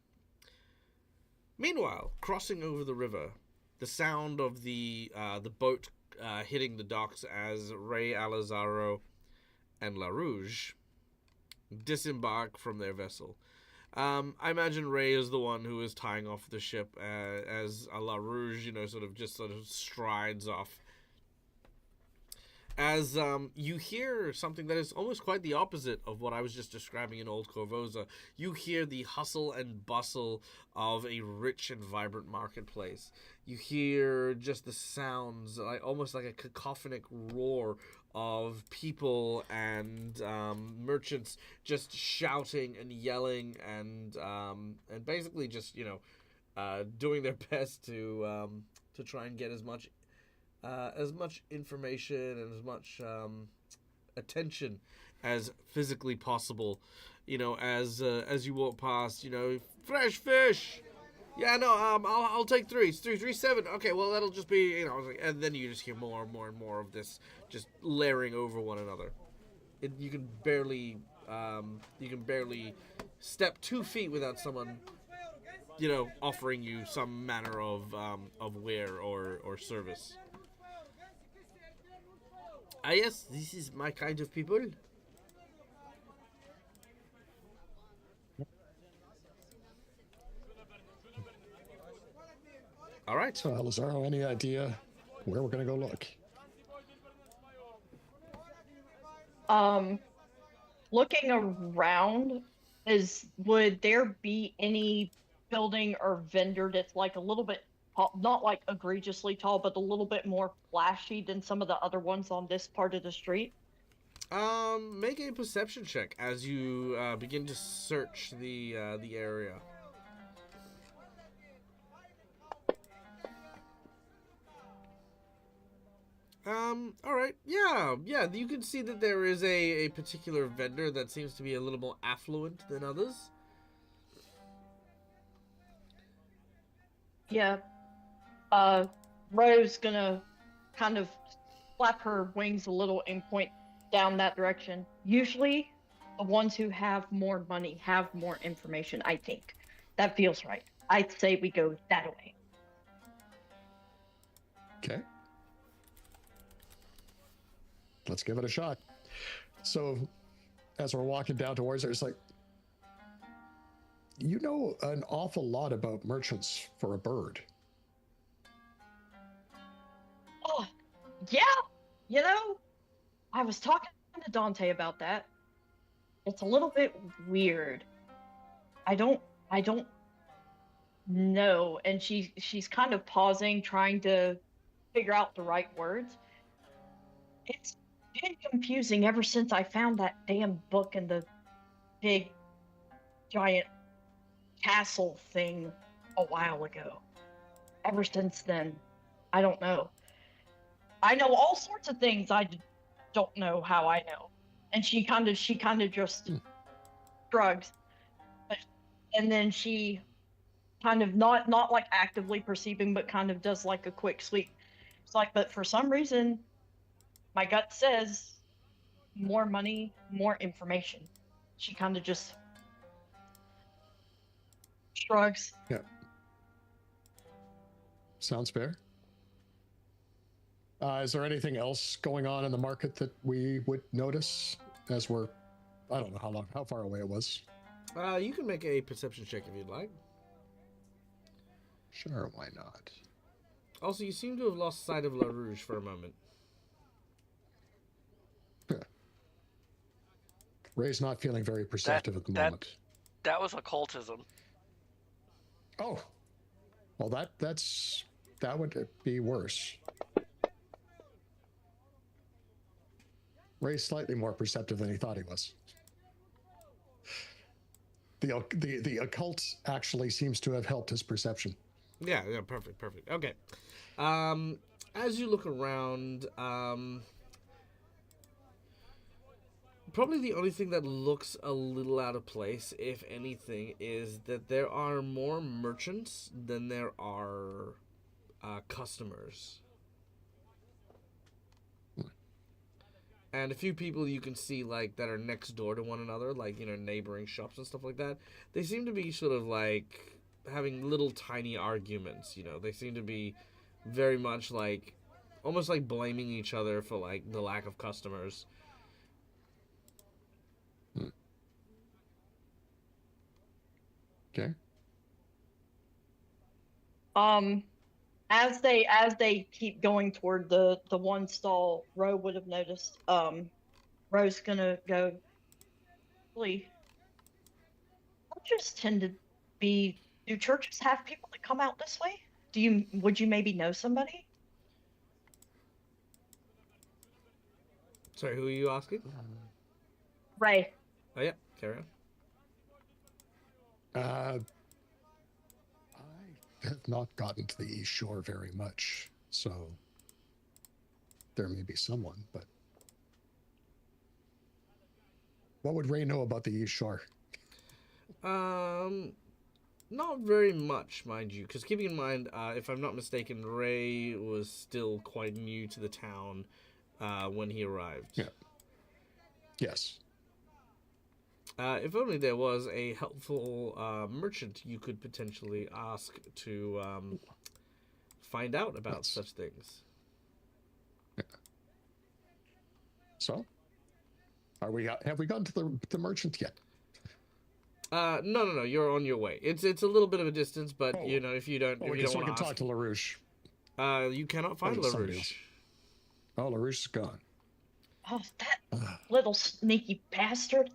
Meanwhile, crossing over the river, the sound of the boat hitting the docks as Ray Alazaro and La Rouge disembark from their vessel. I imagine Ray is the one who is tying off the ship as La Rouge, sort of strides off. As you hear something that is almost quite the opposite of what I was just describing in Old Corvosa. You hear the hustle and bustle of a rich and vibrant marketplace. You hear just the sounds, almost like a cacophonic roar of people and merchants just shouting and yelling and basically just doing their best to try and get as much information and as much attention as physically possible. As you walk past, fresh fish. Yeah, no, I'll take 3. It's 337. Okay, well that'll just be, and then you just hear more and more and more of this just layering over one another. You can barely step 2 feet without someone, offering you some manner of ware or service. Ah, yes, this is my kind of people. All right. So, Lazaro, any idea where we're going to go look? Looking around, would there be any building or vendor that's like a little bit tall, not like egregiously tall, but a little bit more flashy than some of the other ones on this part of the street? Make a perception check as you begin to search the area. All right. Yeah. You can see that there is a particular vendor that seems to be a little more affluent than others. Yeah. Rose gonna kind of flap her wings a little and point down that direction. Usually, the ones who have more money have more information, I think. That feels right. I'd say we go that way. Okay. Let's give it a shot. So, as we're walking down towards her, it's like, you know an awful lot about merchants for a bird. Oh, yeah. I was talking to Dante about that. It's a little bit weird. I don't know. And she's kind of pausing, trying to figure out the right words. It's been confusing ever since I found that damn book in the big giant castle thing a while ago. Ever since then, I don't know. I know all sorts of things. I don't know how I know. And she kind of just shrugs, and then she kind of not like actively perceiving, but kind of does like a quick sweep. It's like, but for some reason, my gut says more money, more information. She kind of just shrugs. Yeah. Sounds fair. Is there anything else going on in the market that we would notice as we're, I don't know how far away it was. You can make a perception check if you'd like. Sure, why not? Also, you seem to have lost sight of La Rouge for a moment. Ray's not feeling very perceptive at the moment. That was occultism. Oh, well, that would be worse. Ray's slightly more perceptive than he thought he was. The occult actually seems to have helped his perception. Yeah, perfect. Okay. As you look around, probably the only thing that looks a little out of place, if anything, is that there are more merchants than there are customers. And a few people you can see, like, that are next door to one another, like, neighboring shops and stuff like that. They seem to be sort of, like, having little tiny arguments, They seem to be very much, like, almost like blaming each other for, like, the lack of customers. Okay. As they keep going toward the one stall, Ro would have noticed. Ro's gonna go. Really, churches tend to be. Do churches have people that come out this way? Would you maybe know somebody? Sorry, who are you asking? Ray. Oh, yeah, carry on. I have not gotten to the East Shore very much, so there may be someone, but what would Ray know about the East Shore? Not very much, mind you, because keeping in mind, if I'm not mistaken, Ray was still quite new to the town when he arrived. Yeah. Yes. If only there was a helpful merchant you could potentially ask to find out about such things. Yeah. So, have we gotten to the merchant yet? No. You're on your way. It's a little bit of a distance, but if you don't, if you don't so want we to can ask, talk to LaRouche. You cannot find somebody LaRouche. else. Oh, LaRouche is gone. Oh, that little sneaky bastard!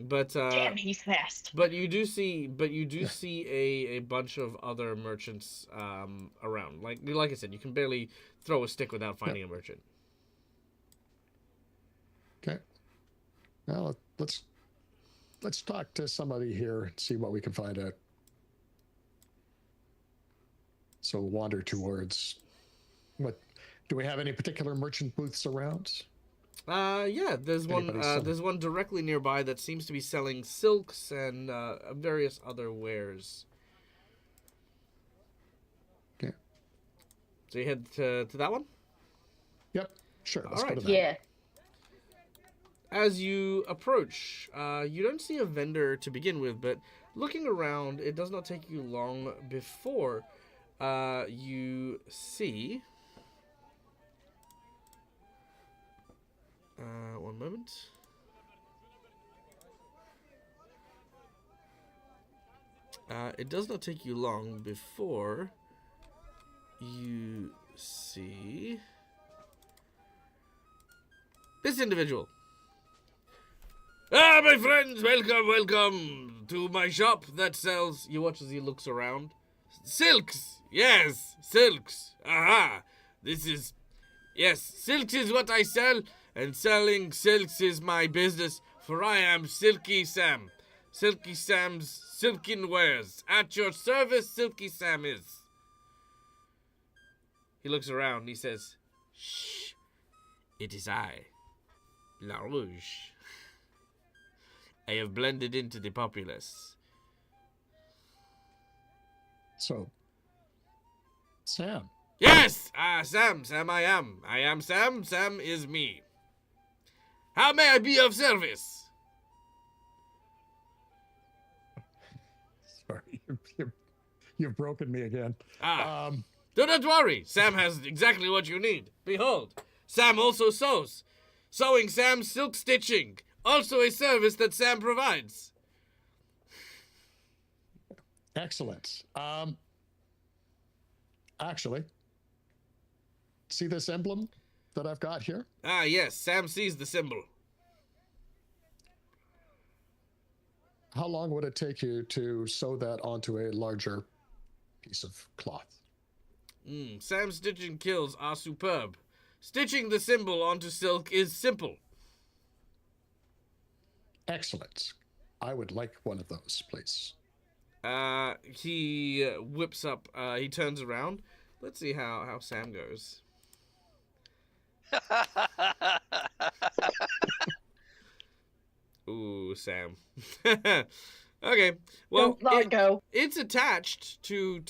But Damn, he's fast. But you do see a bunch of other merchants around. Like I said, you can barely throw a stick without finding a merchant. Okay. Now let's talk to somebody here and see what we can find out. So we'll wander towards what? Do we have any particular merchant booths around? Yeah, there's one. There's one directly nearby that seems to be selling silks and various other wares. Okay. So you head to that one? Yep. Sure. Let's go to that. Yeah. As you approach, you don't see a vendor to begin with, but looking around, it does not take you long before you see... one moment. It does not take you long before you see this individual. Ah, my friends, welcome to my shop that sells... You watch as he looks around. Silks! Yes, silks. Aha! This is... Yes, silks is what I sell, and selling silks is my business, for I am Silky Sam. Silky Sam's silken wares. At your service, Silky Sam is. He looks around and he says, Shh, it is I, LaRouche. I have blended into the populace. So, Sam. Yes! Sam, I am. I am Sam, Sam is me. How may I be of service? Sorry, you've broken me again. Do not worry. Sam has exactly what you need. Behold, Sam also sews. Sewing Sam silk stitching. Also a service that Sam provides. Excellent. Actually, see this emblem that I've got here? Ah, yes. Sam sees the symbol. How long would it take you to sew that onto a larger piece of cloth? Sam's stitching skills are superb. Stitching the symbol onto silk is simple. Excellent. I would like one of those, please. He whips up, he turns around. Let's see how Sam goes. Ooh, Sam. Okay. Well, Don't not go. it's attached to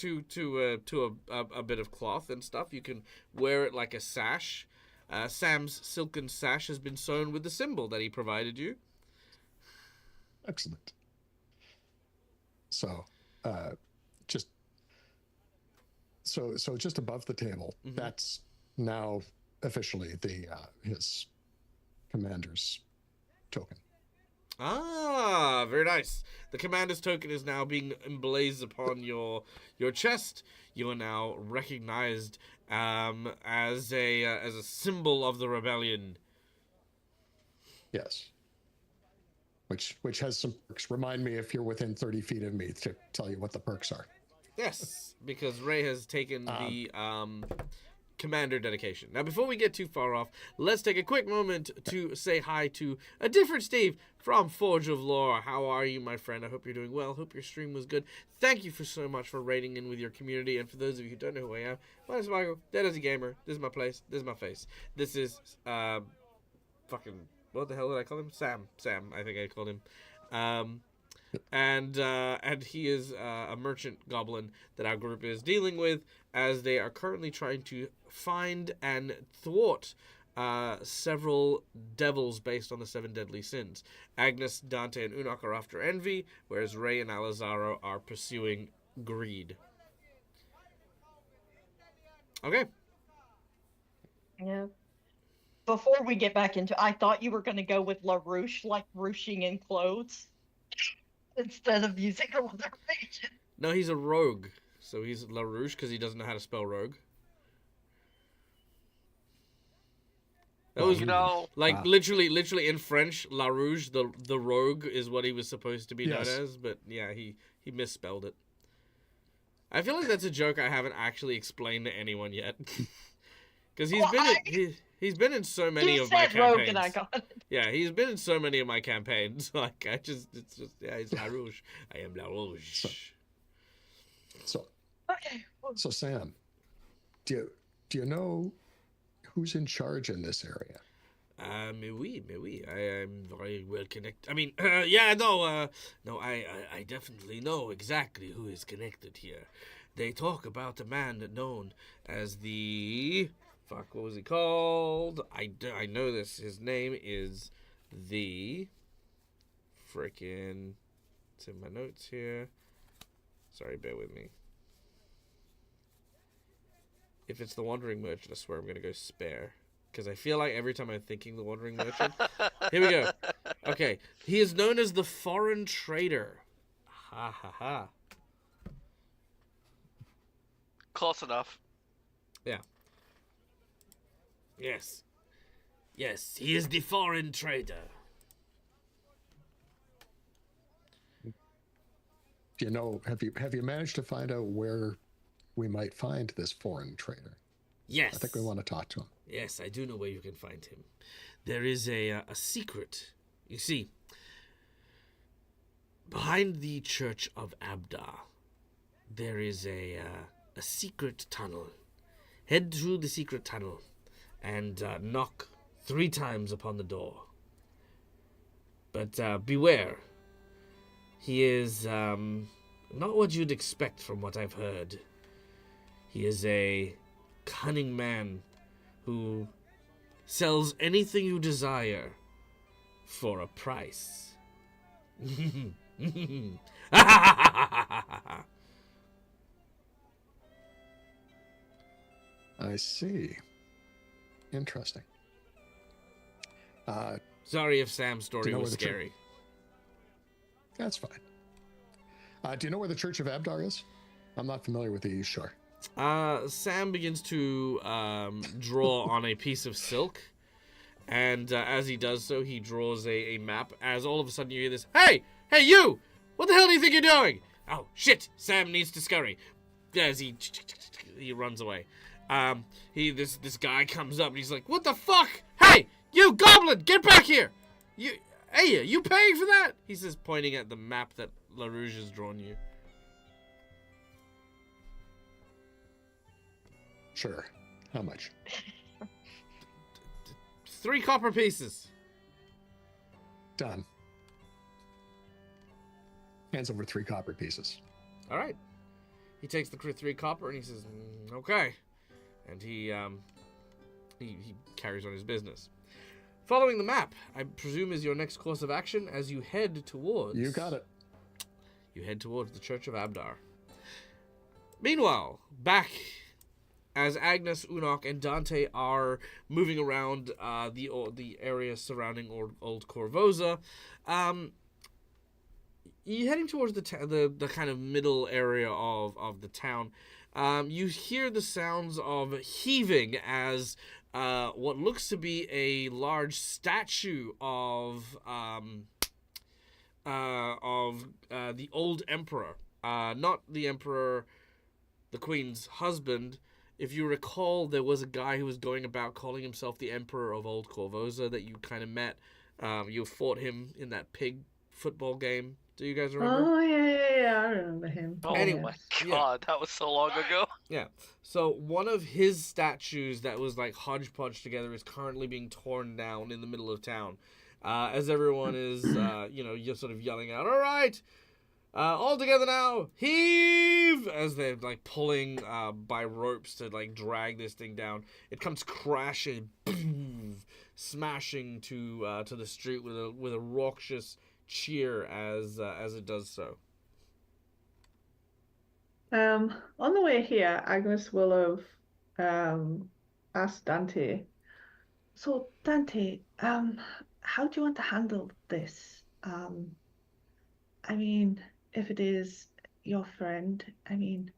a bit of cloth and stuff. You can wear it like a sash. Sam's silken sash has been sewn with the symbol that he provided you. Excellent. So, just just above the table, that's now officially the his commander's token. Ah, very nice. The commander's token is now being emblazed upon your chest. You are now recognized as a symbol of the rebellion. Yes. Which has some perks. Remind me if you're within 30 feet of me to tell you what the perks are. Yes, because Ray has taken the commander dedication. Now, before we get too far off, let's take a quick moment to say hi to a different Steve from Forge of Lore. How are you, my friend? I hope you're doing well. Hope your stream was good. Thank you so much for raiding in with your community. And for those of you who don't know who I am, my name is Michael. Dead as a gamer. This is my place. This is my face. This is fucking, what the hell did I call him? Sam, I think I called him. And he is a merchant goblin that our group is dealing with, as they are currently trying to find and thwart several devils based on the 7 deadly sins. Agnes, Dante, and Unok are after envy, whereas Ray and Alazaro are pursuing greed. Okay. Yeah. Before we get back into, I thought you were going to go with LaRouche, like ruching in clothes, instead of using alliteration. No, he's a rogue. So he's LaRouche because he doesn't know how to spell rogue. That was, like, literally in French, LaRouche, the rogue, is what he was supposed to be known as. But yeah, he misspelled it. I feel like that's a joke I haven't actually explained to anyone yet. Because he's been in so many of my campaigns. Rogue and I got it. Yeah, he's been in so many of my campaigns. Like, it's he's LaRouche. I am LaRouche. So okay. Sam, do you know who's in charge in this area? Mais oui. I am very well connected. I mean, I definitely know exactly who is connected here. They talk about a man known as the... Fuck, what was he called? I know this. His name is the... Frickin'... It's in my notes here. Sorry, bear with me. If it's the Wandering Merchant, I swear I'm going to go spare. Because I feel like every time I'm thinking the Wandering Merchant... Here we go. Okay. He is known as the Foreign Trader. Ha ha ha. Close enough. Yeah. Yes. Yes, he is the Foreign Trader. Do you know, have you managed to find out where we might find this foreign trader? Yes. I think we want to talk to him. Yes, I do know where you can find him. There is a secret. You see, behind the Church of Abdar, there is a secret tunnel. Head through the secret tunnel and knock 3 times upon the door. But beware. He is not what you'd expect from what I've heard. He is a cunning man who sells anything you desire for a price. I see. Interesting. Sorry if Sam's story was scary. That's fine. Do you know where the Church of Abdar is? I'm not familiar with the East Shore. Sam begins to draw on a piece of silk, and as he does so, he draws a map. As all of a sudden you hear this, "Hey, you! What the hell do you think you're doing?" Oh shit! Sam needs to scurry. As he runs away. This guy comes up and he's like, "What the fuck? Hey, you goblin, get back here! You paying for that?" He says, pointing at the map that LaRouche has drawn you. Sure. How much? 3 copper pieces. Done. Hands over 3 copper pieces. All right. He takes the 3 copper and he says, "Okay," and he carries on his business. Following the map, I presume, is your next course of action as you head towards. You got it. You head towards the Church of Abdar. Meanwhile, back as Agnes, Unok, and Dante are moving around the area surrounding Old Corvosa, you're heading towards the kind of middle area of the town. You hear the sounds of heaving as what looks to be a large statue of the old emperor, not the emperor, the queen's husband. If you recall, there was a guy who was going about calling himself the Emperor of Old Corvosa that you kind of met. You fought him in that pig football game. Do you guys remember? Oh, yeah, I remember him. Oh Anyway, my Yes. god, that was so long ago. Yeah. So one of his statues that was like hodgepodge together is currently being torn down in the middle of town. As everyone is, you're sort of yelling out, "All right! All together now, heave!" As they're like pulling by ropes to like drag this thing down. It comes crashing, boom, smashing to the street with a raucous cheer as it does so. On the way here, Agnes will have asked Dante. So Dante, how do you want to handle this? I mean, if it is your friend, I mean,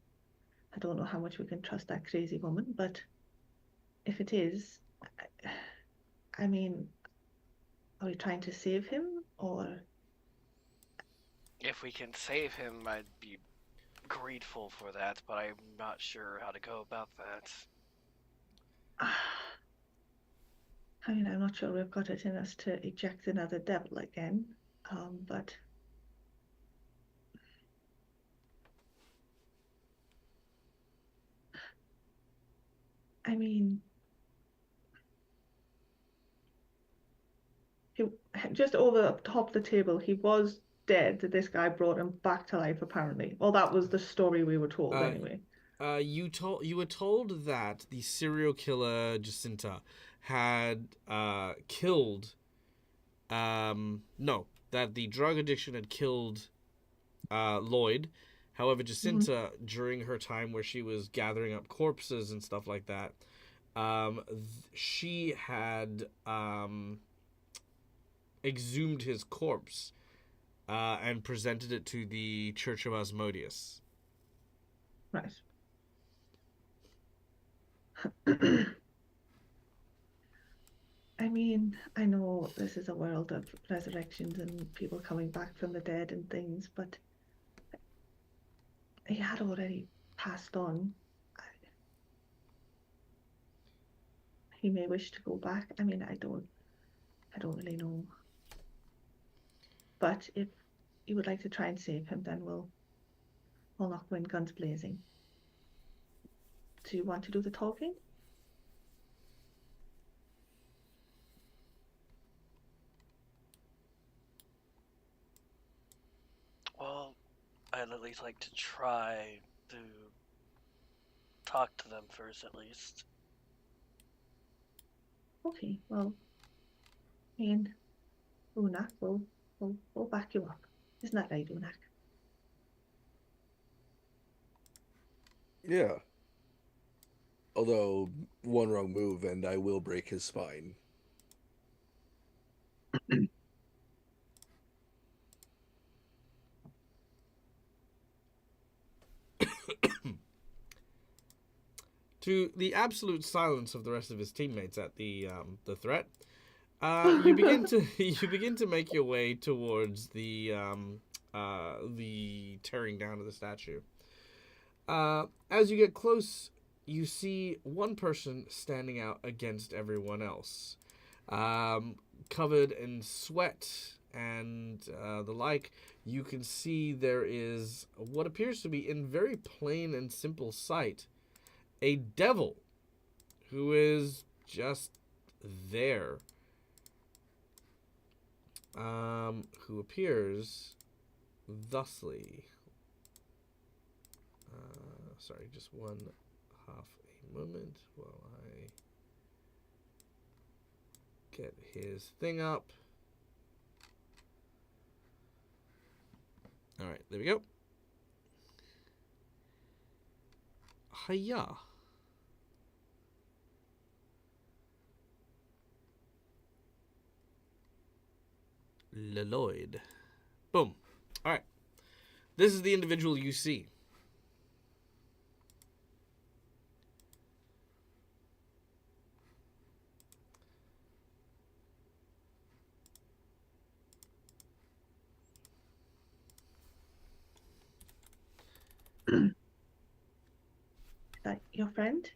I don't know how much we can trust that crazy woman, but if it is, I mean, are we trying to save him or? If we can save him, I'd be grateful for that, but I'm not sure how to go about that. I mean, I'm not sure we've got it in us to eject another devil again, but I mean, he just over the top of the table, he was dead. This guy brought him back to life, apparently. Well, that was the story we were told, anyway. You were told that the serial killer Jacinta had killed. No, that the drug addiction had killed Lloyd. However, Jacinta, during her time where she was gathering up corpses and stuff like that, she had exhumed his corpse and presented it to the Church of Asmodeus. Right. I mean, I know this is a world of resurrections and people coming back from the dead and things, but he had already passed on. He may wish to go back. I mean, I don't really know. But if you would like to try and save him, then we'll not go in guns blazing. Do you want to do the talking? Well, I'd at least like to try to talk to them first, at least. Okay, well, me and Unak will back you up. Isn't that right, Unak? Yeah. Although, one wrong move and I will break his spine. To the absolute silence of the rest of his teammates at the threat, you begin to make your way towards the tearing down of the statue. As you get close, you see one person standing out against everyone else, covered in sweat and the like. You can see there is what appears to be, in very plain and simple sight, a devil who is just there. Who appears thusly. Sorry, just one half a moment while I get his thing up. All right, there we go. Hiya. Lloyd. Boom. All right. This is the individual you see. Is that your friend?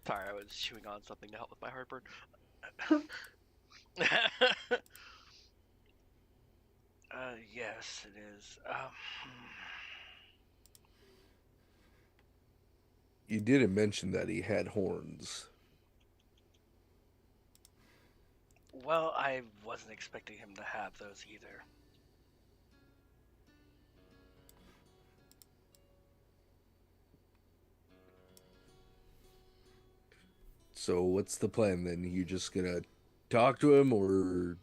Sorry, I was chewing on something to help with my heartburn. Yes, it is. You didn't mention that he had horns. Well, I wasn't expecting him to have those either. So what's the plan then? You just gonna talk to him, or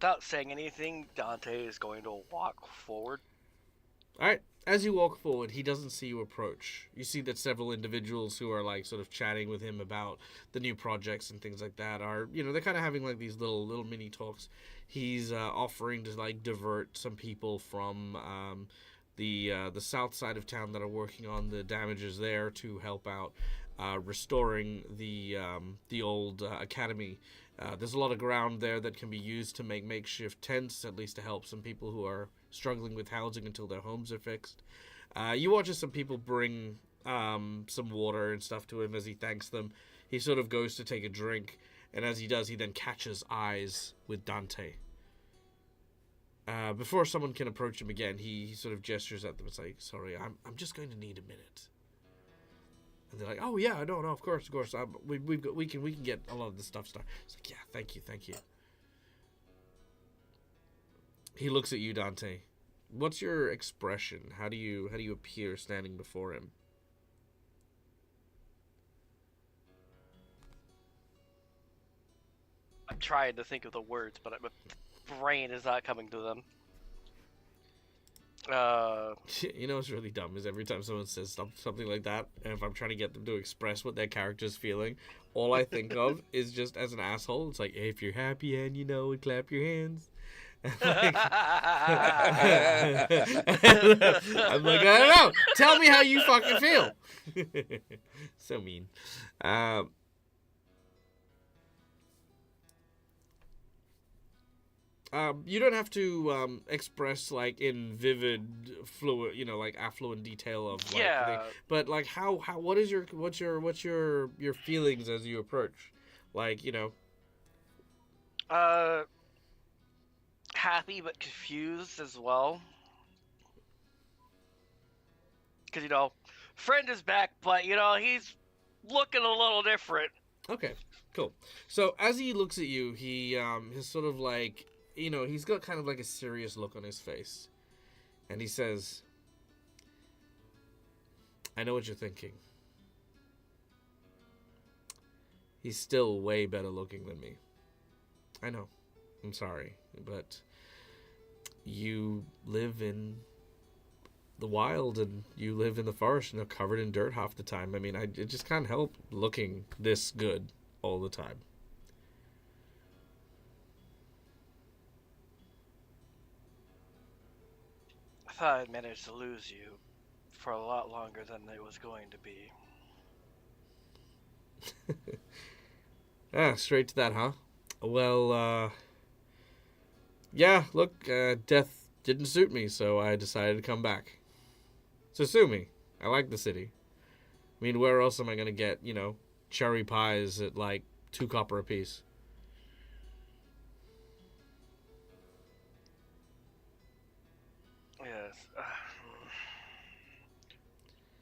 Without saying anything, Dante is going to walk forward. All right. As you walk forward, he doesn't see you approach. You see that several individuals who are like sort of chatting with him about the new projects and things like that are, they're kind of having like these little mini talks. He's offering to like divert some people from the south side of town that are working on the damages there to help out restoring the old academy. There's a lot of ground there that can be used to make makeshift tents, at least to help some people who are struggling with housing until their homes are fixed. You watch as some people bring some water and stuff to him as he thanks them. He sort of goes to take a drink, and as he does, he then catches eyes with Dante. Before someone can approach him again, he sort of gestures at them and says, "Sorry, I'm just going to need a minute." And they're like, "Oh yeah, no, of course. We can get a lot of this stuff started." It's like, "Yeah, thank you." He looks at you, Dante. What's your expression? How do you appear standing before him? I'm trying to think of the words, but my brain is not coming to them. You know what's really dumb is every time someone says something like that, and if I'm trying to get them to express what their character's feeling, all I think of is just as an asshole. It's like, hey, if you're happy and clap your hands. I'm like, I don't know. Tell me how you fucking feel. So mean. You don't have to express like in vivid, fluid, like affluent detail of like, Yeah. but like how what's your feelings as you approach, like Happy but confused as well. Because, friend is back, but, he's looking a little different. Okay, cool. So as he looks at you, he is sort of like, he's got kind of like a serious look on his face, and he says, "I know what you're thinking. He's still way better looking than me. I know. I'm sorry, but you live in the wild and you live in the forest and they're covered in dirt half the time. I mean, I just can't help looking this good all the time." I thought I'd managed to lose you for a lot longer than it was going to be. Straight to that, huh? Well, yeah, look, death didn't suit me, so I decided to come back. So sue me. I like the city. I mean, where else am I gonna get, cherry pies at like 2 copper apiece? Yes.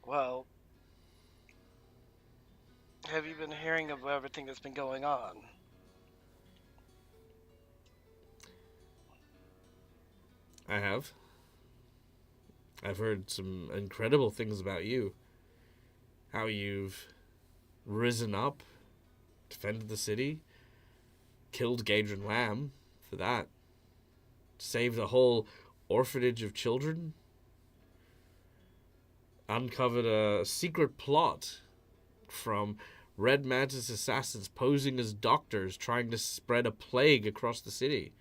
Well, have you been hearing of everything that's been going on? I have. I've heard some incredible things about you. How you've risen up, defended the city, killed Gadrin Lamb for that, saved a whole orphanage of children, uncovered a secret plot from Red Mantis assassins posing as doctors trying to spread a plague across the city.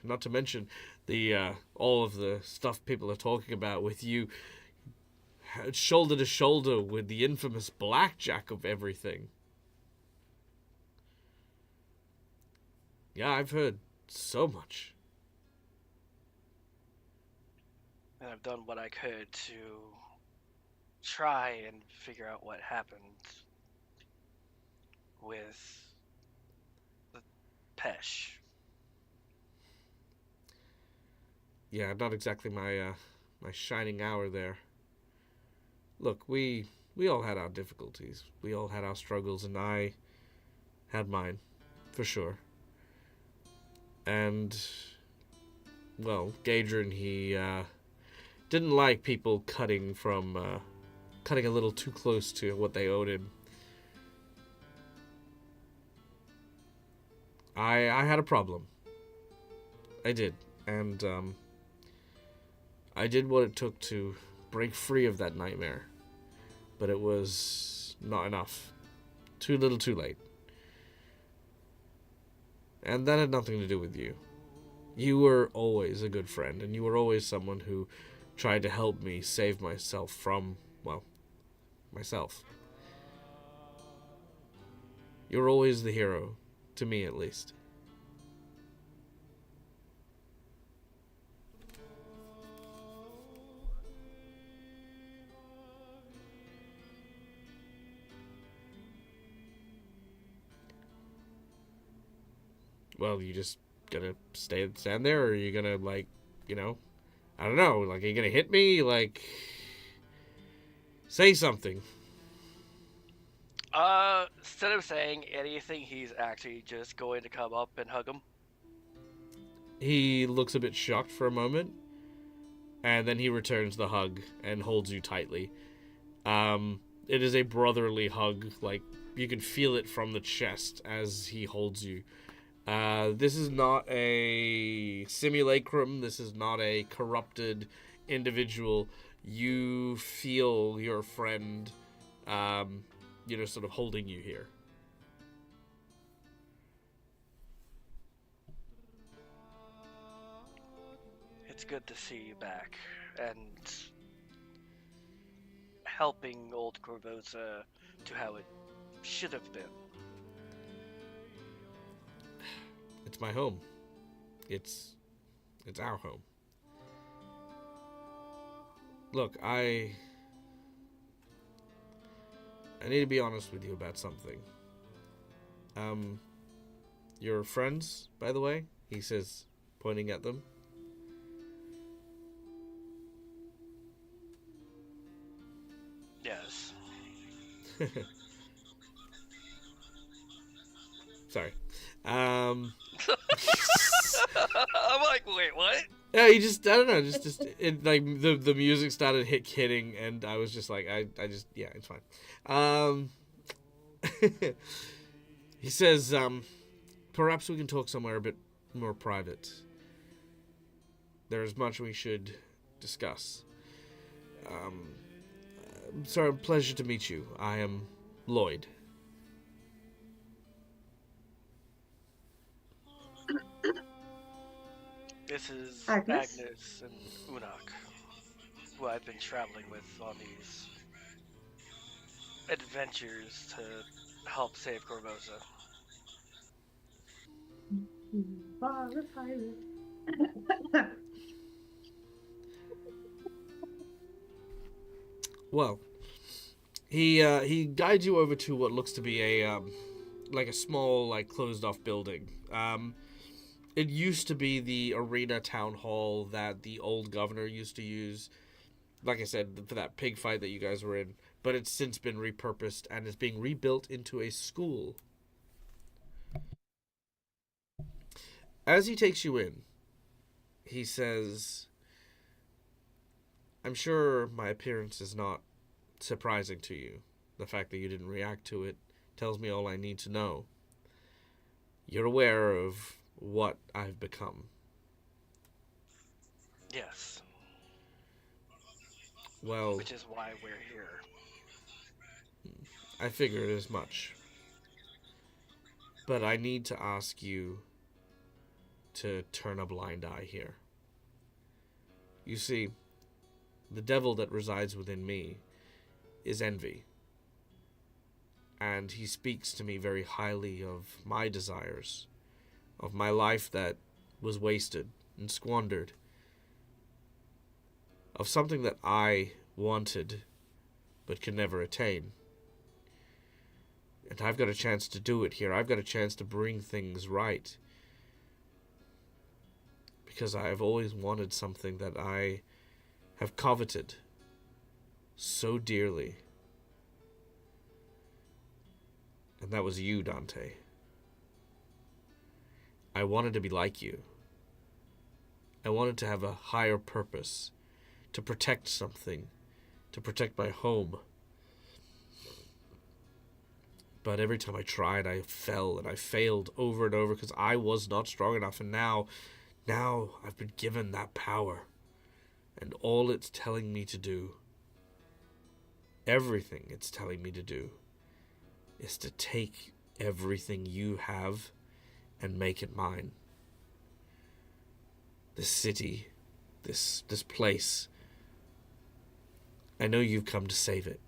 Not to mention the all of the stuff people are talking about with you shoulder to shoulder with the infamous Blackjack of everything. Yeah, I've heard so much. And I've done what I could to try and figure out what happened with the Pesh. Yeah, not exactly my shining hour there. Look, we all had our difficulties. We all had our struggles, and I had mine, for sure. And, well, Gadrin, he didn't like people cutting a little too close to what they owed him. I had a problem. I did, and I did what it took to break free of that nightmare, but it was not enough. Too little, too late. And that had nothing to do with you. You were always a good friend, and you were always someone who tried to help me save myself from, well, myself. You were always the hero, to me at least. Well, you just gonna stand there, or are you gonna, like, you know, I don't know, like, are you gonna hit me? Like, say something. Instead of saying anything, he's actually just going to come up and hug him. He looks a bit shocked for a moment, and then he returns the hug and holds you tightly. It is a brotherly hug, like, you can feel it from the chest as he holds you. This is not a simulacrum. This is not a corrupted individual. You feel your friend, sort of holding you here. It's good to see you back and helping old Corvosa to how it should have been. It's my home. It's our home. Look, I need to be honest with you about something. Your friends, by the way, he says, pointing at them. Yes. Sorry. I'm like, wait, what? Yeah, he just, I don't know, just it, like, the music started hitting, and I was just like, I just, yeah, it's fine. He says, perhaps we can talk somewhere a bit more private. There is much we should discuss. Sir, pleasure to meet you. I am Lloyd. This is Agnes? Agnes and Unak, who I've been traveling with on these adventures to help save Corvosa. You are a pirate. Well, he guides you over to what looks to be a like a small, like, closed off building. It used to be the arena town hall that the old governor used to use, like I said, for that pig fight that you guys were in, but it's since been repurposed and is being rebuilt into a school. As he takes you in, he says, I'm sure my appearance is not surprising to you. The fact that you didn't react to it tells me all I need to know. You're aware of what I've become. Yes. Well, Which is why we're here. I figured as much. But I need to ask you to turn a blind eye here. You see, the devil that resides within me is envy. And he speaks to me very highly of my desires, of my life that was wasted and squandered, of something that I wanted but could never attain. And I've got a chance to do it here. I've got a chance to bring things right. Because I've always wanted something that I have coveted so dearly. And that was you, Dante. I wanted to be like you. I wanted to have a higher purpose, to protect something, to protect my home. But every time I tried, I fell and I failed over and over because I was not strong enough. And now I've been given that power. And all it's telling me to do, everything it's telling me to do, is to take everything you have and make it mine. This city, this place, I know you've come to save it.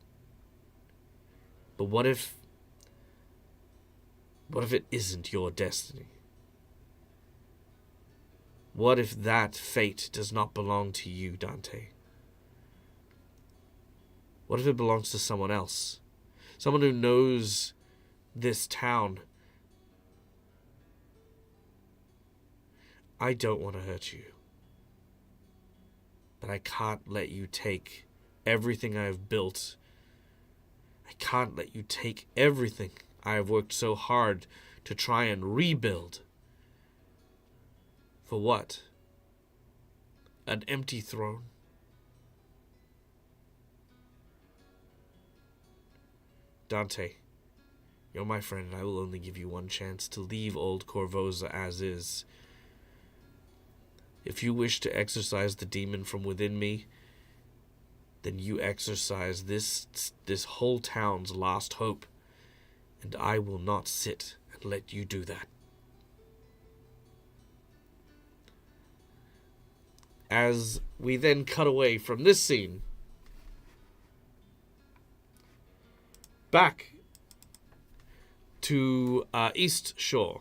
But what if it isn't your destiny? What if that fate does not belong to you, Dante? What if it belongs to someone else? Someone who knows this town. I don't want to hurt you. But I can't let you take everything I have built. I can't let you take everything I have worked so hard to try and rebuild. For what? An empty throne? Dante, you're my friend, and I will only give you one chance to leave old Corvosa as is. If you wish to exorcise the demon from within me, then you exorcise this whole town's last hope, and I will not sit and let you do that. As we then cut away from this scene, back to East Shore,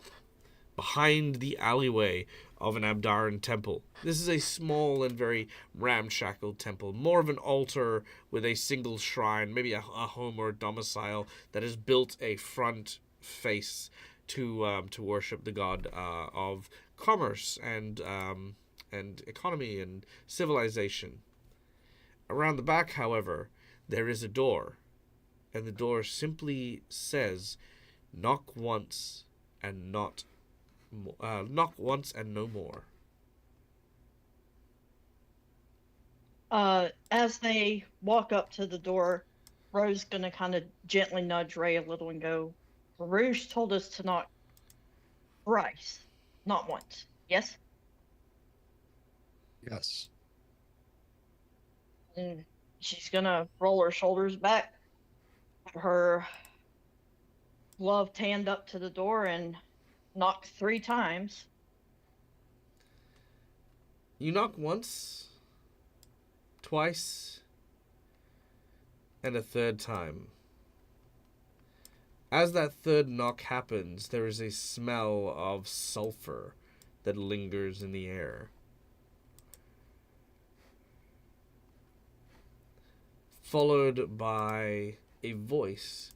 behind the alleyway of an Abdaran temple. This is a small and very ramshackle temple, more of an altar with a single shrine, maybe a home or a domicile that is built a front face to worship the god of commerce and economy and civilization. Around the back, however, there is a door, and the door simply says, "Knock once and knock once and no more." As they walk up to the door, Ro's gonna kind of gently nudge Ray a little and go, Rouge told us to knock thrice, not once. Yes? Yes. And she's gonna roll her shoulders back, her gloved hand up to the door, and knock 3 times. You knock once, twice, and a third time. As that third knock happens, there is a smell of sulfur that lingers in the air. Followed by a voice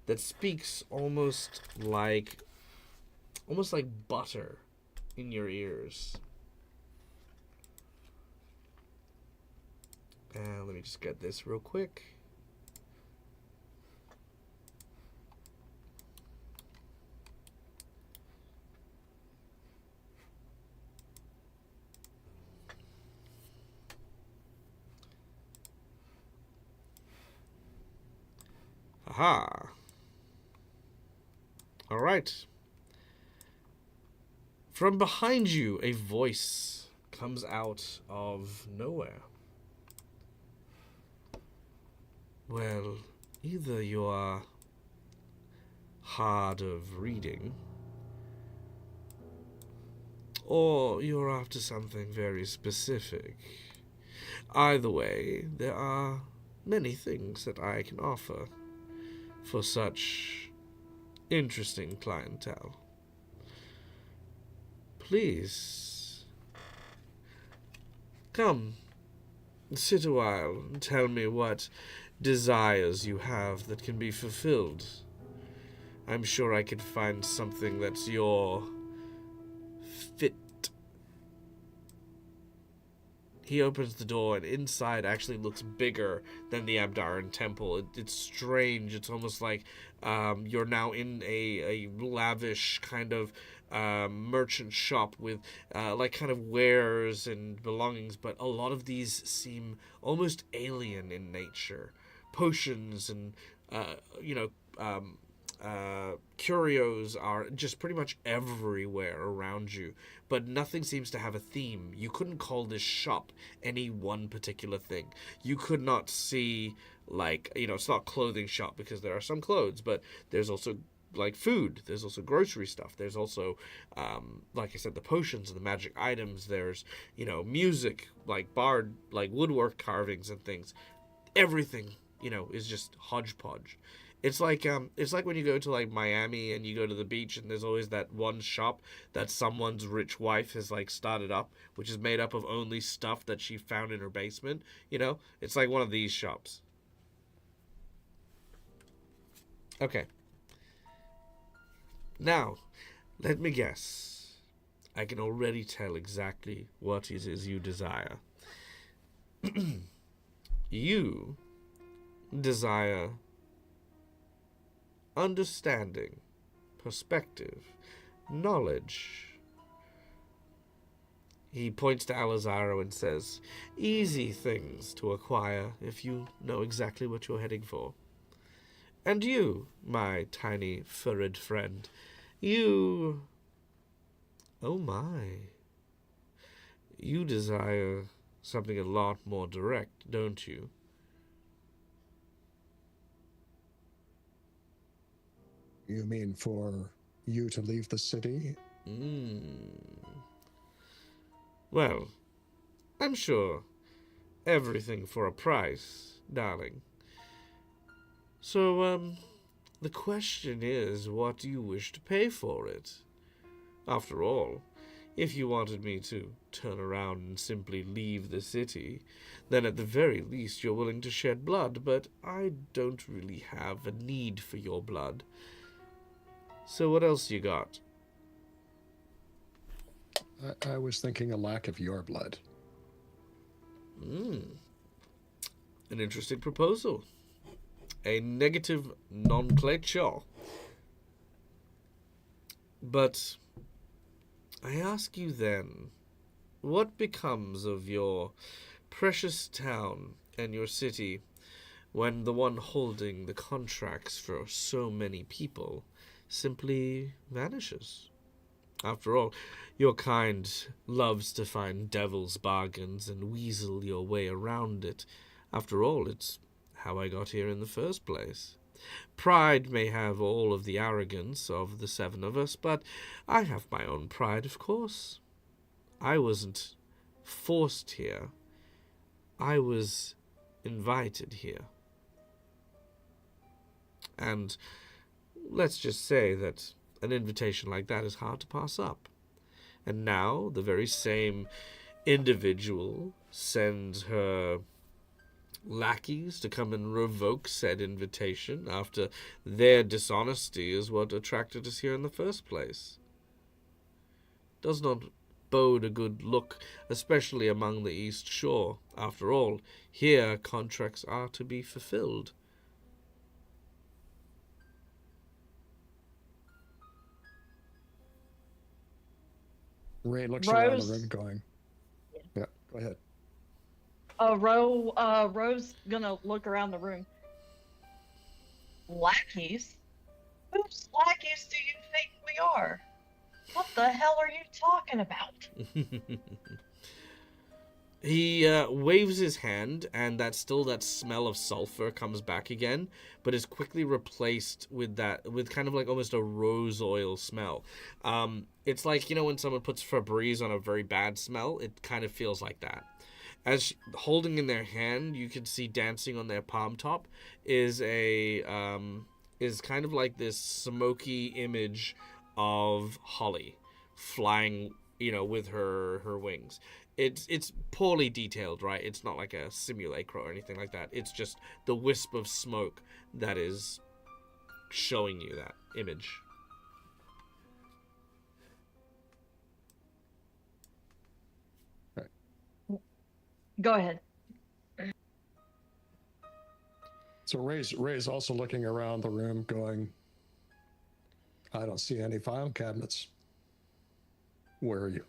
that speaks almost like butter in your ears. Let me just get this real quick. Aha. All right. From behind you, a voice comes out of nowhere. Well, either you are hard of reading, or you're after something very specific. Either way, there are many things that I can offer for such interesting clientele. Please, come, sit a while and tell me what desires you have that can be fulfilled. I'm sure I could find something that's your fit. He opens the door, and inside actually looks bigger than the Abdaran temple. It's strange. It's almost like you're now in a lavish kind of merchant shop with like kind of wares and belongings, but a lot of these seem almost alien in nature. Potions and curios are just pretty much everywhere around you, but nothing seems to have a theme. You couldn't call this shop any one particular thing. You could not see, like, it's not a clothing shop because there are some clothes, but there's also like food, there's also grocery stuff, there's also like I said, the potions and the magic items, there's music, like bard, like woodwork carvings and things. Everything is just hodgepodge. It's like when you go to like Miami and you go to the beach and there's always that one shop that someone's rich wife has like started up, which is made up of only stuff that she found in her basement. It's like one of these shops. Okay. Now, let me guess. I can already tell exactly what it is you desire. You desire understanding, perspective, knowledge. He points to Alazaro and says, easy things to acquire if you know exactly what you're heading for. And you, my tiny furred friend, you... Oh my. You desire something a lot more direct, don't you? You mean for you to leave the city? Well, I'm sure everything for a price, darling. So, the question is, what do you wish to pay for it? After all, if you wanted me to turn around and simply leave the city, then at the very least you're willing to shed blood, but I don't really have a need for your blood. So what else you got? I was thinking a lack of your blood. An interesting proposal. A negative nomenclature. But I ask you then, what becomes of your precious town and your city when the one holding the contracts for so many people simply vanishes? After all, your kind loves to find devil's bargains and weasel your way around it. After all, it's how I got here in the first place. Pride may have all of the arrogance of the seven of us, but I have my own pride, of course. I wasn't forced here. I was invited here. And let's just say that an invitation like that is hard to pass up. And now the very same individual sends her lackeys to come and revoke said invitation after their dishonesty is what attracted us here in the first place. Does not bode a good look, especially among the East Shore. After all, here contracts are to be fulfilled. Ray looks around the Rose. room going, yeah, go ahead. Rose gonna look around the room. Lackeys? Whose lackeys do you think we are? What the hell are you talking about? He waves his hand, and that smell of sulfur comes back again, but is quickly replaced with kind of like almost a rose oil smell. It's like, when someone puts Febreze on a very bad smell, it kind of feels like that. As holding in their hand, you can see dancing on their palm top is is kind of like this smoky image of Holly flying, with her wings. It's poorly detailed, right? It's not like a simulacra or anything like that. It's just the wisp of smoke that is showing you that image. Go ahead. So Ray's also looking around the room going, I don't see any file cabinets. Where are you?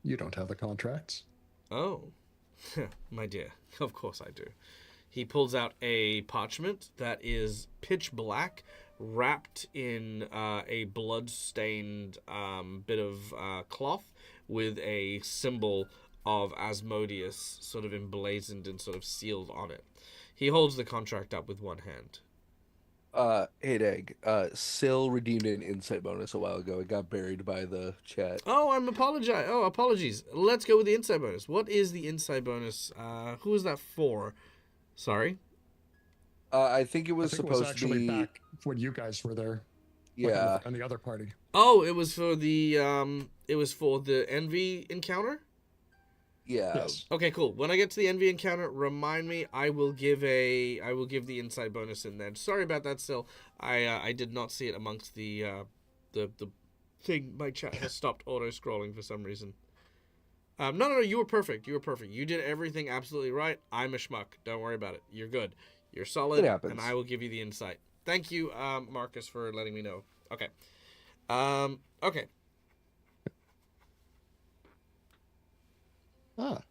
You don't have the contracts. Oh, my dear, of course I do. He pulls out a parchment that is pitch black, wrapped in a blood-stained bit of cloth with a symbol of Asmodeus sort of emblazoned and sort of sealed on it. He holds the contract up with one hand. Hey, Dag. Syl redeemed an insight bonus a while ago. It got buried by the chat. Oh, apologies. Let's go with the insight bonus. What is the insight bonus? Who is that for? Sorry. I think it was supposed to actually be back when you guys were there. Yeah. Like on the other party. Oh, it was for the Envy encounter? Yeah. Yes. Okay, cool. When I get to the Envy encounter, remind me. I will give the insight bonus in there. Sorry about that, Syl. I did not see it amongst the thing. My chat has stopped auto scrolling for some reason. No, you were perfect. You did everything absolutely right. I'm a schmuck. Don't worry about it. You're good. You're solid. It happens. And I will give you the insight. Thank you, Marcus, for letting me know. Okay. Okay. Ah.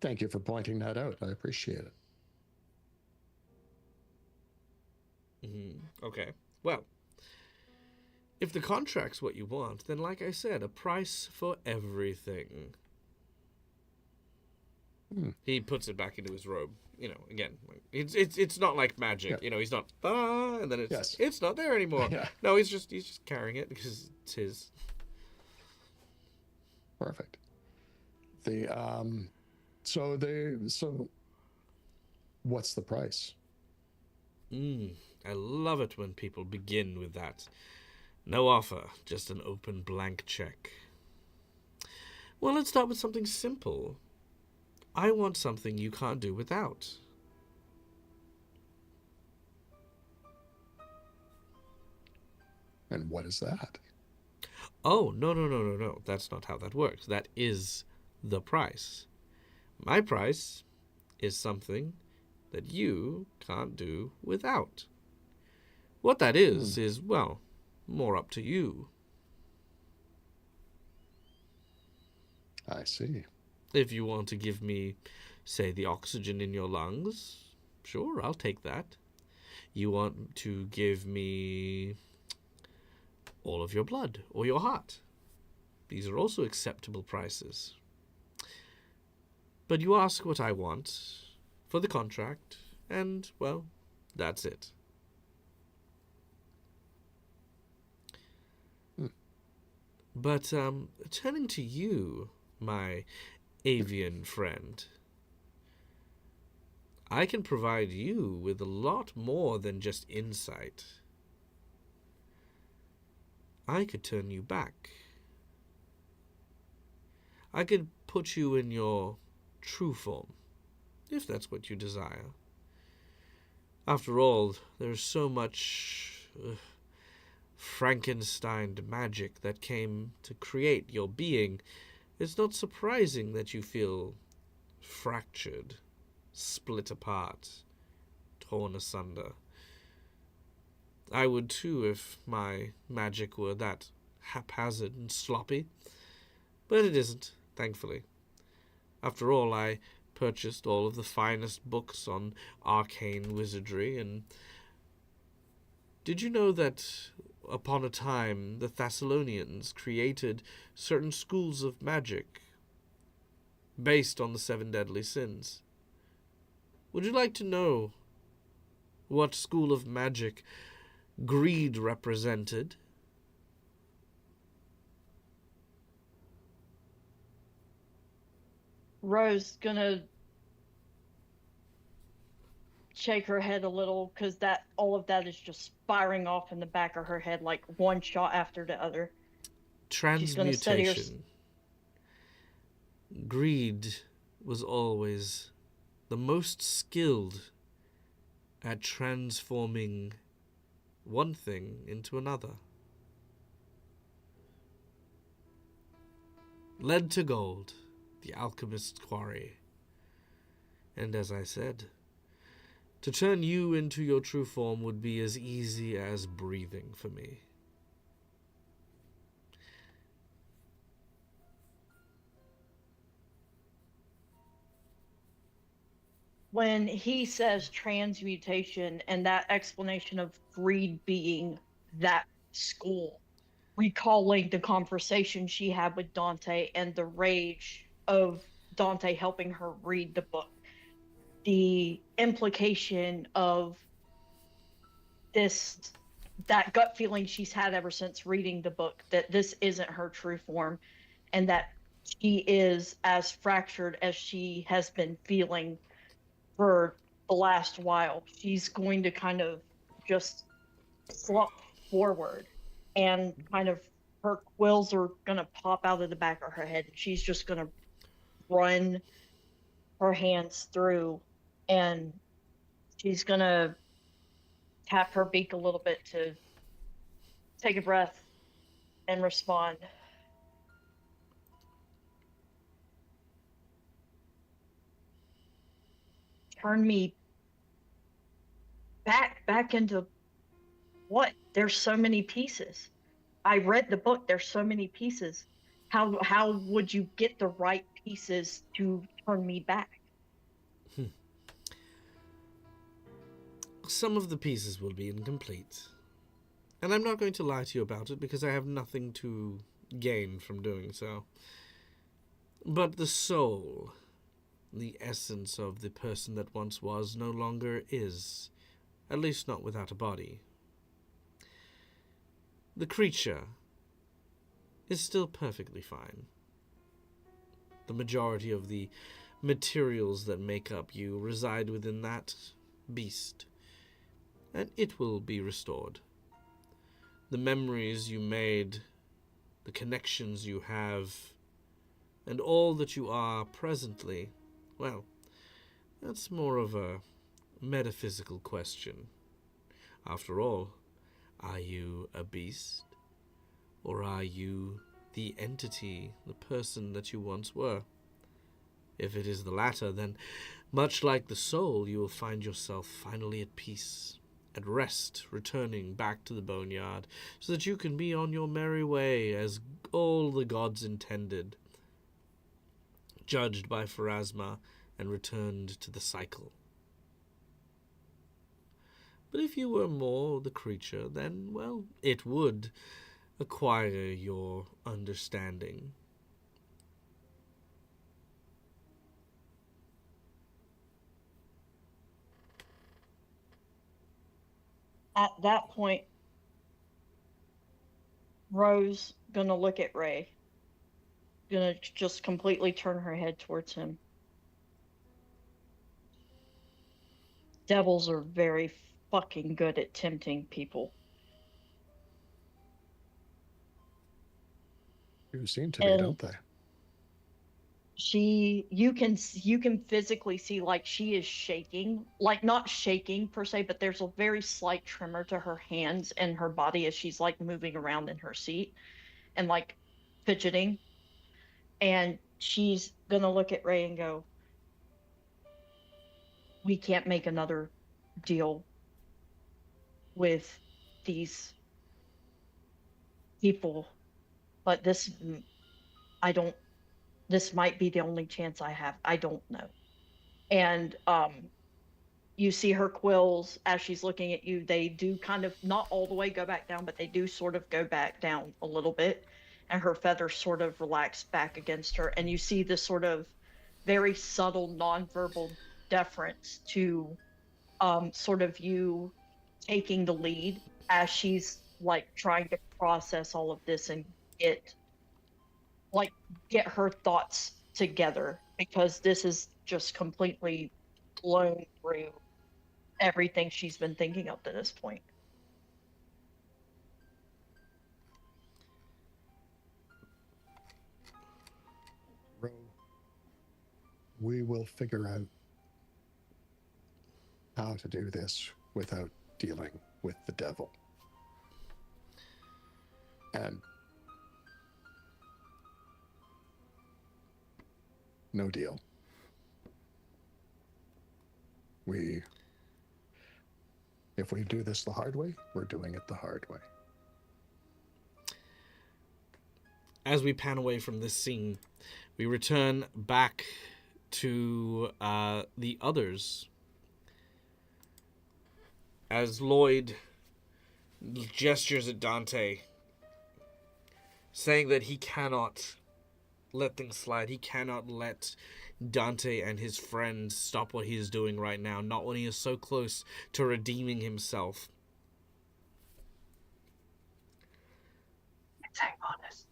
Thank you for pointing that out. I appreciate it. Okay. Well, if the contract's what you want, then like I said, a price for everything. He puts it back into his robe. Again, it's not like magic. Yeah. He's not and then it's not there anymore. Yeah. No, he's just carrying it because it's his. Perfect. So what's the price? I love it when people begin with that. No offer, just an open blank check. Well, let's start with something simple. I want something you can't do without. And what is that? Oh, no. That's not how that works. That is the price. My price is something that you can't do without. What that is, well, more up to you. I see. If you want to give me, say, the oxygen in your lungs, sure, I'll take that. You want to give me all of your blood or your heart. These are also acceptable prices. But you ask what I want for the contract, and, well, that's it. But, turning to you, my avian friend, I can provide you with a lot more than just insight. I could turn you back. I could put you in your true form, if that's what you desire. After all, there's so much Frankenstein magic that came to create your being. It's not surprising that you feel fractured, split apart, torn asunder. I would too if my magic were that haphazard and sloppy, but it isn't, thankfully. After all, I purchased all of the finest books on arcane wizardry, and did you know that upon a time the Thessalonians created certain schools of magic based on the 7 deadly sins? Would you like to know what school of magic greed represented? Rose gonna shake her head a little because that all of that is just firing off in the back of her head like one shot after the other. She's gonna study her. Transmutation. Greed was always the most skilled at transforming one thing into another. Lead to gold, the alchemist's quarry. And as I said, to turn you into your true form would be as easy as breathing for me. When he says transmutation and that explanation of greed being that school, recalling the conversation she had with Dante and the rage of Dante helping her read the book, the implication of that gut feeling she's had ever since reading the book that this isn't her true form and that she is as fractured as she has been feeling for the last while. She's going to kind of just slump forward and kind of her quills are going to pop out of the back of her head. She's just going to run her hands through and she's going to tap her beak a little bit to take a breath and respond. Turn me back into what? There's so many pieces. I read the book. There's so many pieces. How would you get the right pieces to turn me back? Some of the pieces will be incomplete. And I'm not going to lie to you about it because I have nothing to gain from doing so. But the soul, the essence of the person that once was, no longer is, at least not without a body. The creature is still perfectly fine. The majority of the materials that make up you reside within that beast, and it will be restored. The memories you made, the connections you have, and all that you are presently, well, that's more of a metaphysical question. After all, are you a beast? Or are you the entity, the person that you once were? If it is the latter, then, much like the soul, you will find yourself finally at peace, at rest, returning back to the boneyard, so that you can be on your merry way as all the gods intended, judged by Pharasma and returned to the cycle. But if you were more the creature, then, well, it would acquire your understanding. At that point, Rose gonna look at Ray, gonna just completely turn her head towards him. Devils are very fucking good at tempting people. You seem to be, don't they? You can physically see like she is shaking, like not shaking per se, but there's a very slight tremor to her hands and her body as she's like moving around in her seat and like fidgeting. And she's gonna look at Ray and go, we can't make another deal with these people, but this might be the only chance I have. I don't know. And you see her quills as she's looking at you. They do kind of not all the way go back down, but they do sort of go back down a little bit. And her feathers sort of relax back against her. And you see this sort of very subtle nonverbal deference to sort of you taking the lead as she's like trying to process all of this and get get her thoughts together, because this is just completely blown through everything she's been thinking up to this point. Ro, we will figure out how to do this without dealing with the devil. And no deal. If we do this the hard way, we're doing it the hard way. As we pan away from this scene, we return back to the others. As Lloyd gestures at Dante, saying that he cannot let things slide. He cannot let Dante and his friends stop what he is doing right now, not when he is so close to redeeming himself. Insight bonus.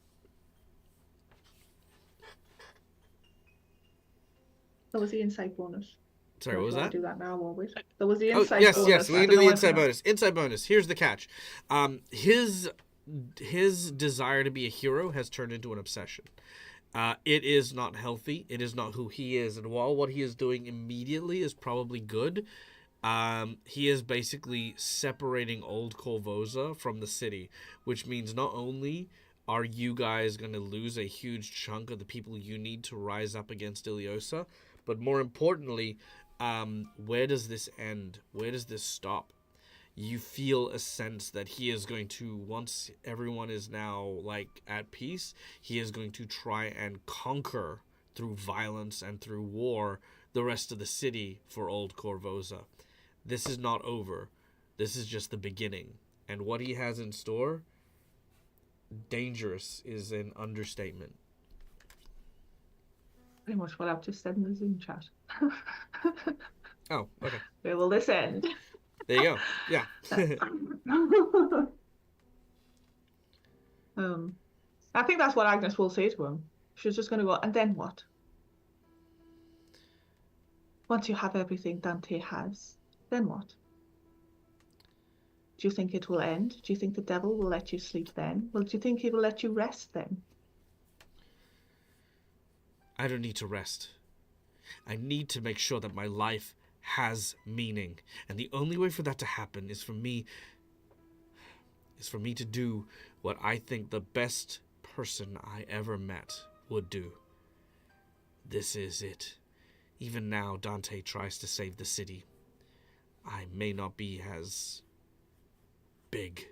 That was the insight bonus. Sorry, what was that? Do that now, won't we? That was the Oh, insight yes, bonus. yes, we I can don't do know the if inside that- bonus. Inside bonus. Here's the catch. His desire to be a hero has turned into an obsession. It is not healthy. It is not who he is. And while what he is doing immediately is probably good, he is basically separating old Corvosa from the city, which means not only are you guys going to lose a huge chunk of the people you need to rise up against Iliosa, but more importantly, where does this end? Where does this stop? You feel a sense that he is going to, once everyone is now like at peace, he is going to try and conquer through violence and through war the rest of the city for old Corvosa. This is not over. This is just the beginning. And what he has in store, dangerous is an understatement. Pretty much what I've just said in the Zoom chat. Oh, okay. Where will this end? There you go. Yeah. I think that's what Agnes will say to him. She's just going to go, and then what? Once you have everything Dante has, then what? Do you think it will end? Do you think the devil will let you sleep then? Well, do you think he will let you rest then? I don't need to rest. I need to make sure that my life has meaning. And the only way for that to happen is for me to do what I think the best person I ever met would do. This is it. Even now, Dante tries to save the city. I may not be as big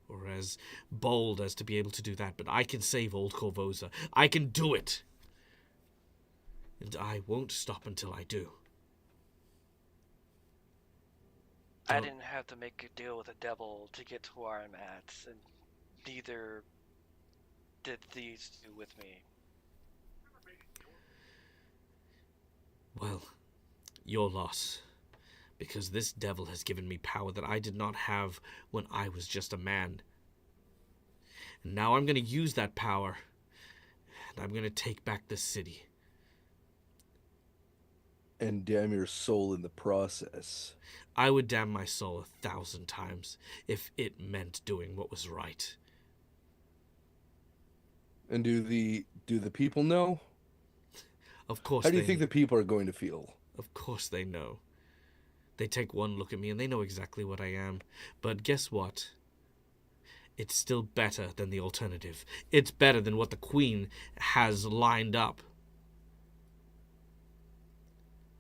or as bold as to be able to do that, but I can save old Corvosa. I can do it. And I won't stop until I do. I didn't have to make a deal with the devil to get to where I'm at, and neither did these two with me. Well, your loss. Because this devil has given me power that I did not have when I was just a man. And now I'm going to use that power, and I'm going to take back this city. And damn your soul in the process. I would damn my soul 1,000 times if it meant doing what was right. And do the people know? Of course. How do you think the people are going to feel? Of course they know. They take one look at me and they know exactly what I am. But guess what? It's still better than the alternative. It's better than what the Queen has lined up.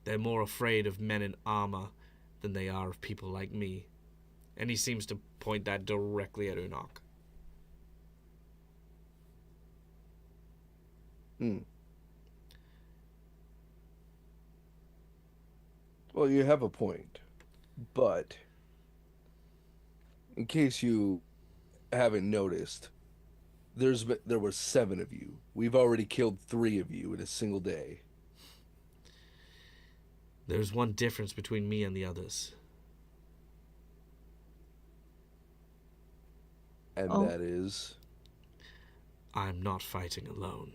They're more afraid of men in armor than they are of people like me. And he seems to point that directly at Unok. Well, you have a point, but in case you haven't noticed, there were 7 of you. We've already killed 3 of you in a single day. There's one difference between me and the others. And Oh. that is... I'm not fighting alone.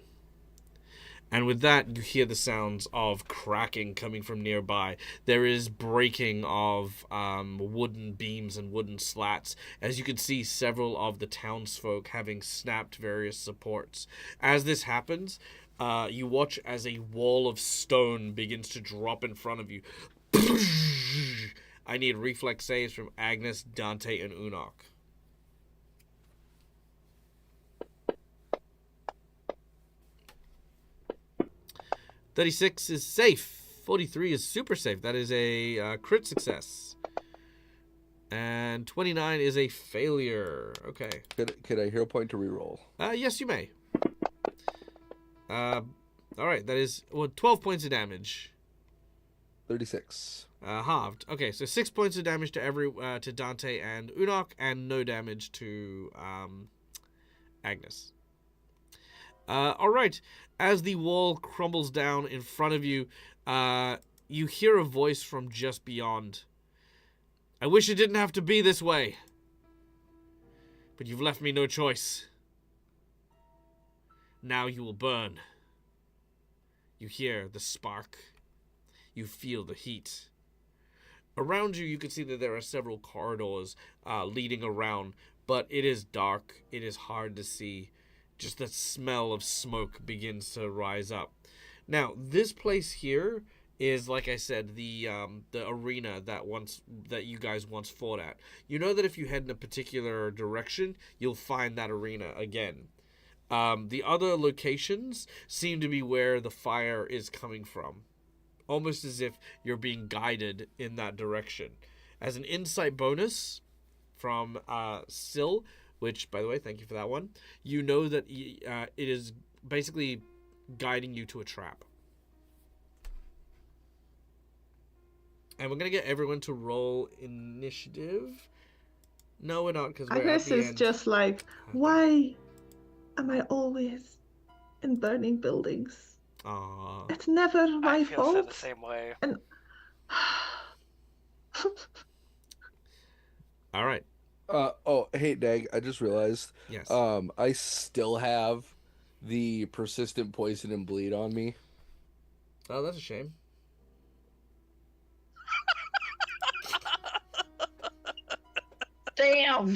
And with that, you hear the sounds of cracking coming from nearby. There is breaking of wooden beams and wooden slats. As you can see, several of the townsfolk having snapped various supports. As this happens, you watch as a wall of stone begins to drop in front of you. I need reflex saves from Agnes, Dante, and Unok. 36 is safe. 43 is super safe. That is a crit success. And 29 is a failure. Okay. Could I hero point to reroll? Yes, you may. All right. That is 12 points of damage. 36. Halved. Okay, so 6 points of damage to Dante and Unok, and no damage to Agnes. All right. As the wall crumbles down in front of you, you hear a voice from just beyond. I wish it didn't have to be this way, but you've left me no choice. Now you will burn. You hear the spark. You feel the heat. Around you, you can see that there are several corridors leading around, but it is dark. It is hard to see. Just the smell of smoke begins to rise up. Now, this place here is, like I said, the arena that you guys once fought at. You know that if you head in a particular direction, you'll find that arena again. The other locations seem to be where the fire is coming from, almost as if you're being guided in that direction. As an insight bonus from Syl, which, by the way, thank you for that one, you know that it is basically guiding you to a trap. And we're going to get everyone to roll initiative. No, we're not, because we're at Agnes the is end. just like, why am I always in burning buildings? Aww. It's never my I feel so fault. the same way. And All right. Oh, hey, Dag, I just realized. Yes. I still have the persistent poison and bleed on me. Oh, that's a shame. Damn,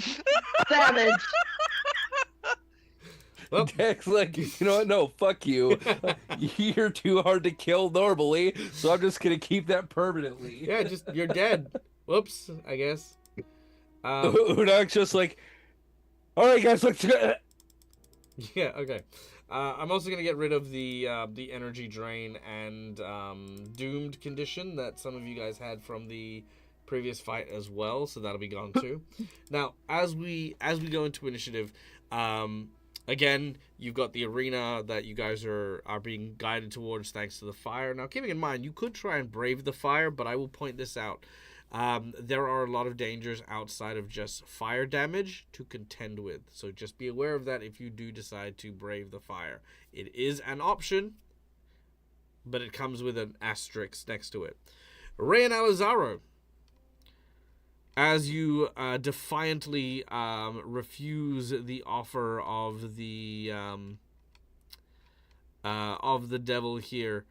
savage. Well, Dag's like, you know what? No, fuck you. You're too hard to kill normally, so I'm just gonna keep that permanently. yeah, just you're dead. Whoops, I guess. Unak's just like, all right, guys, let's go. Yeah, okay. I'm also gonna get rid of the energy drain and doomed condition that some of you guys had from the previous fight as well, so that'll be gone too. Now, as we go into initiative, again, you've got the arena that you guys are being guided towards thanks to the fire. Now, keeping in mind, you could try and brave the fire, but I will point this out. There are a lot of dangers outside of just fire damage to contend with. So just be aware of that if you do decide to brave the fire. It is an option, but it comes with an asterisk next to it. Ray and Alizaro, as you defiantly refuse the offer of the devil here,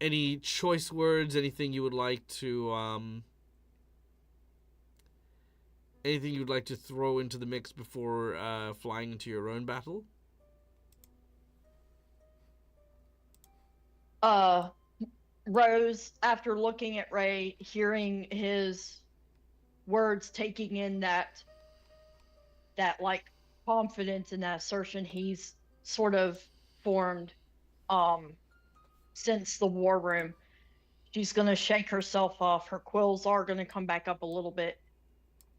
any choice words, anything you would like to throw into the mix before flying into your own battle? Rose, after looking at Ray, hearing his words, taking in that like confidence and that assertion he's sort of formed since the war room, she's gonna shake herself off. Her quills are gonna come back up a little bit,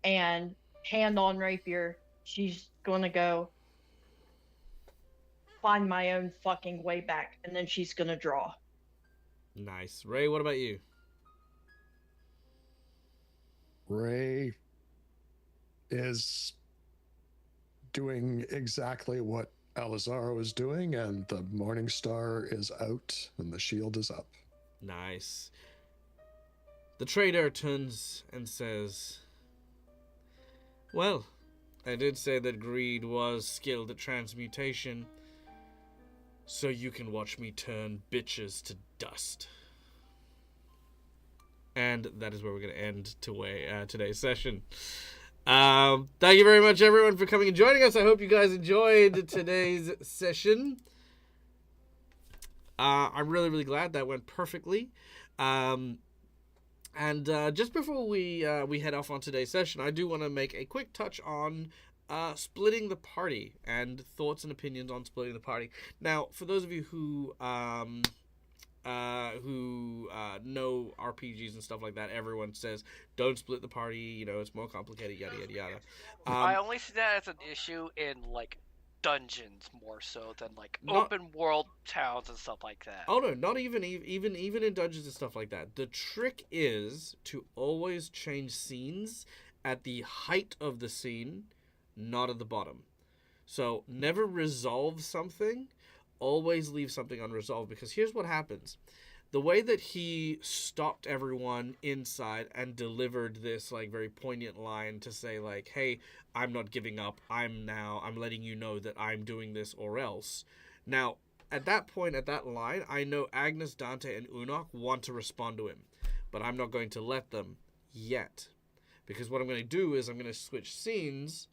and hand on rapier, she's gonna go find my own fucking way back, and then she's gonna draw. Nice. Ray, what about you? Ray is doing exactly what Alizaro is doing, and the Morning Star is out and the shield is up. Nice. The trader turns and says, well, I did say that greed was skilled at transmutation, so you can watch me turn bitches to dust. And that is where we're going to end today's session. Thank you very much, everyone, for coming and joining us. I hope you guys enjoyed today's session. I'm really, really glad that went perfectly. And just before we head off on today's session, I do want to make a quick touch on splitting the party and thoughts and opinions on splitting the party. Now, for those of you who know RPGs and stuff like that, everyone says don't split the party. You know, it's more complicated. Yada yada yada. I only see that as an issue in like dungeons more so than like Not- open world towns and stuff like that. Oh no, not even in dungeons and stuff like that. The trick is to always change scenes at the height of the scene, not at the bottom. So never resolve something, always leave something unresolved, because here's what happens. The way that he stopped everyone inside and delivered this like very poignant line to say like, hey, I'm not giving up. I'm letting you know that I'm doing this or else. Now, at that point, at that line, I know Agnes, Dante, and Unok want to respond to him, but I'm not going to let them yet. Because what I'm going to do is I'm going to switch scenes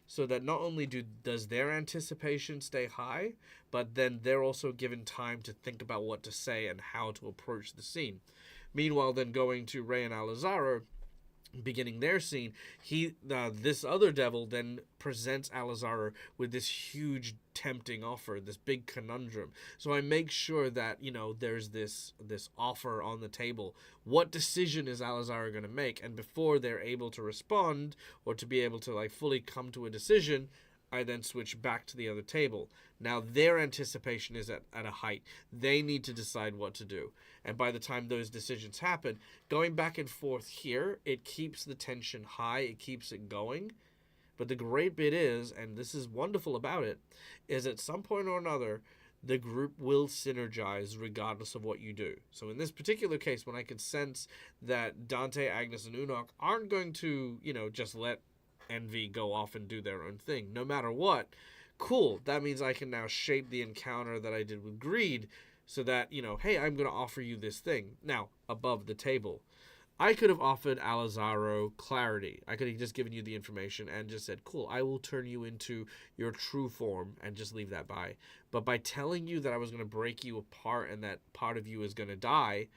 so that not only does their anticipation stay high, but then they're also given time to think about what to say and how to approach the scene. Meanwhile, then going to Ray and Alizaro, beginning their scene, this other devil then presents Alizaro with this huge tempting offer, this big conundrum. So I make sure that, you know, there's this offer on the table. What decision is Alizaro going to make? And before they're able to respond or to be able to like fully come to a decision, I then switch back to the other table. Now their anticipation is at a height. They need to decide what to do. And by the time those decisions happen, going back and forth here, it keeps the tension high, it keeps it going. But the great bit is, and this is wonderful about it, is at some point or another, the group will synergize regardless of what you do. So in this particular case, when I could sense that Dante, Agnes, and Unok aren't going to, you know, just let Envy go off and do their own thing, no matter what, cool, that means I can now shape the encounter that I did with Greed so that, you know, hey, I'm going to offer you this thing. Now, above the table, I could have offered Alizaro clarity. I could have just given you the information and just said, cool, I will turn you into your true form and just leave that by. But by telling you that I was going to break you apart and that part of you is going to die,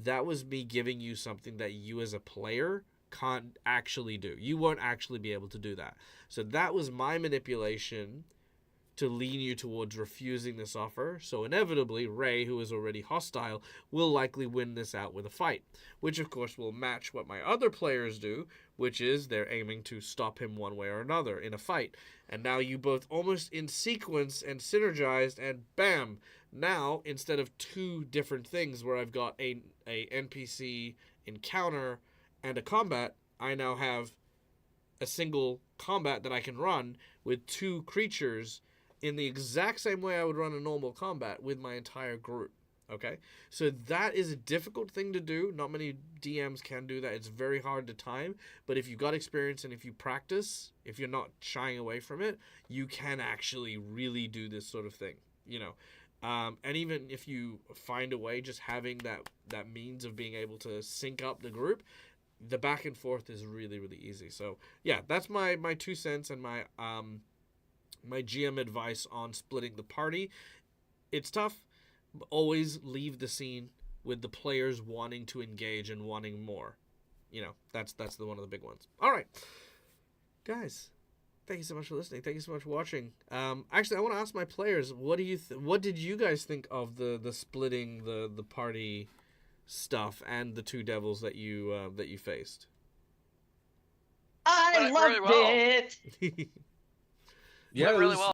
that was me giving you something that you as a player can't actually do. You won't actually be able to do that. So that was my manipulation to lean you towards refusing this offer. So inevitably, Ray, who is already hostile, will likely win this out with a fight, which of course will match what my other players do, which is they're aiming to stop him one way or another in a fight. And now you both almost in sequence and synergized, and bam, now instead of two different things where I've got a NPC encounter and a combat, I now have a single combat that I can run with two creatures in the exact same way I would run a normal combat with my entire group. Okay? So that is a difficult thing to do. Not many DMs can do that. It's very hard to time. But if you've got experience and if you practice, if you're not shying away from it, you can actually really do this sort of thing. You know? And even if you find a way, just having that means of being able to sync up the group, the back and forth is really, really easy. So yeah, that's my 2 cents and my GM advice on splitting the party. It's tough. Always leave the scene with the players wanting to engage and wanting more. You know, that's one of the big ones. All right, guys, thank you so much for listening. Thank you so much for watching. Actually, I want to ask my players, what did you guys think of the splitting the party stuff and the two devils that you faced? I Went loved really well. it. Yeah, Went it really was- well.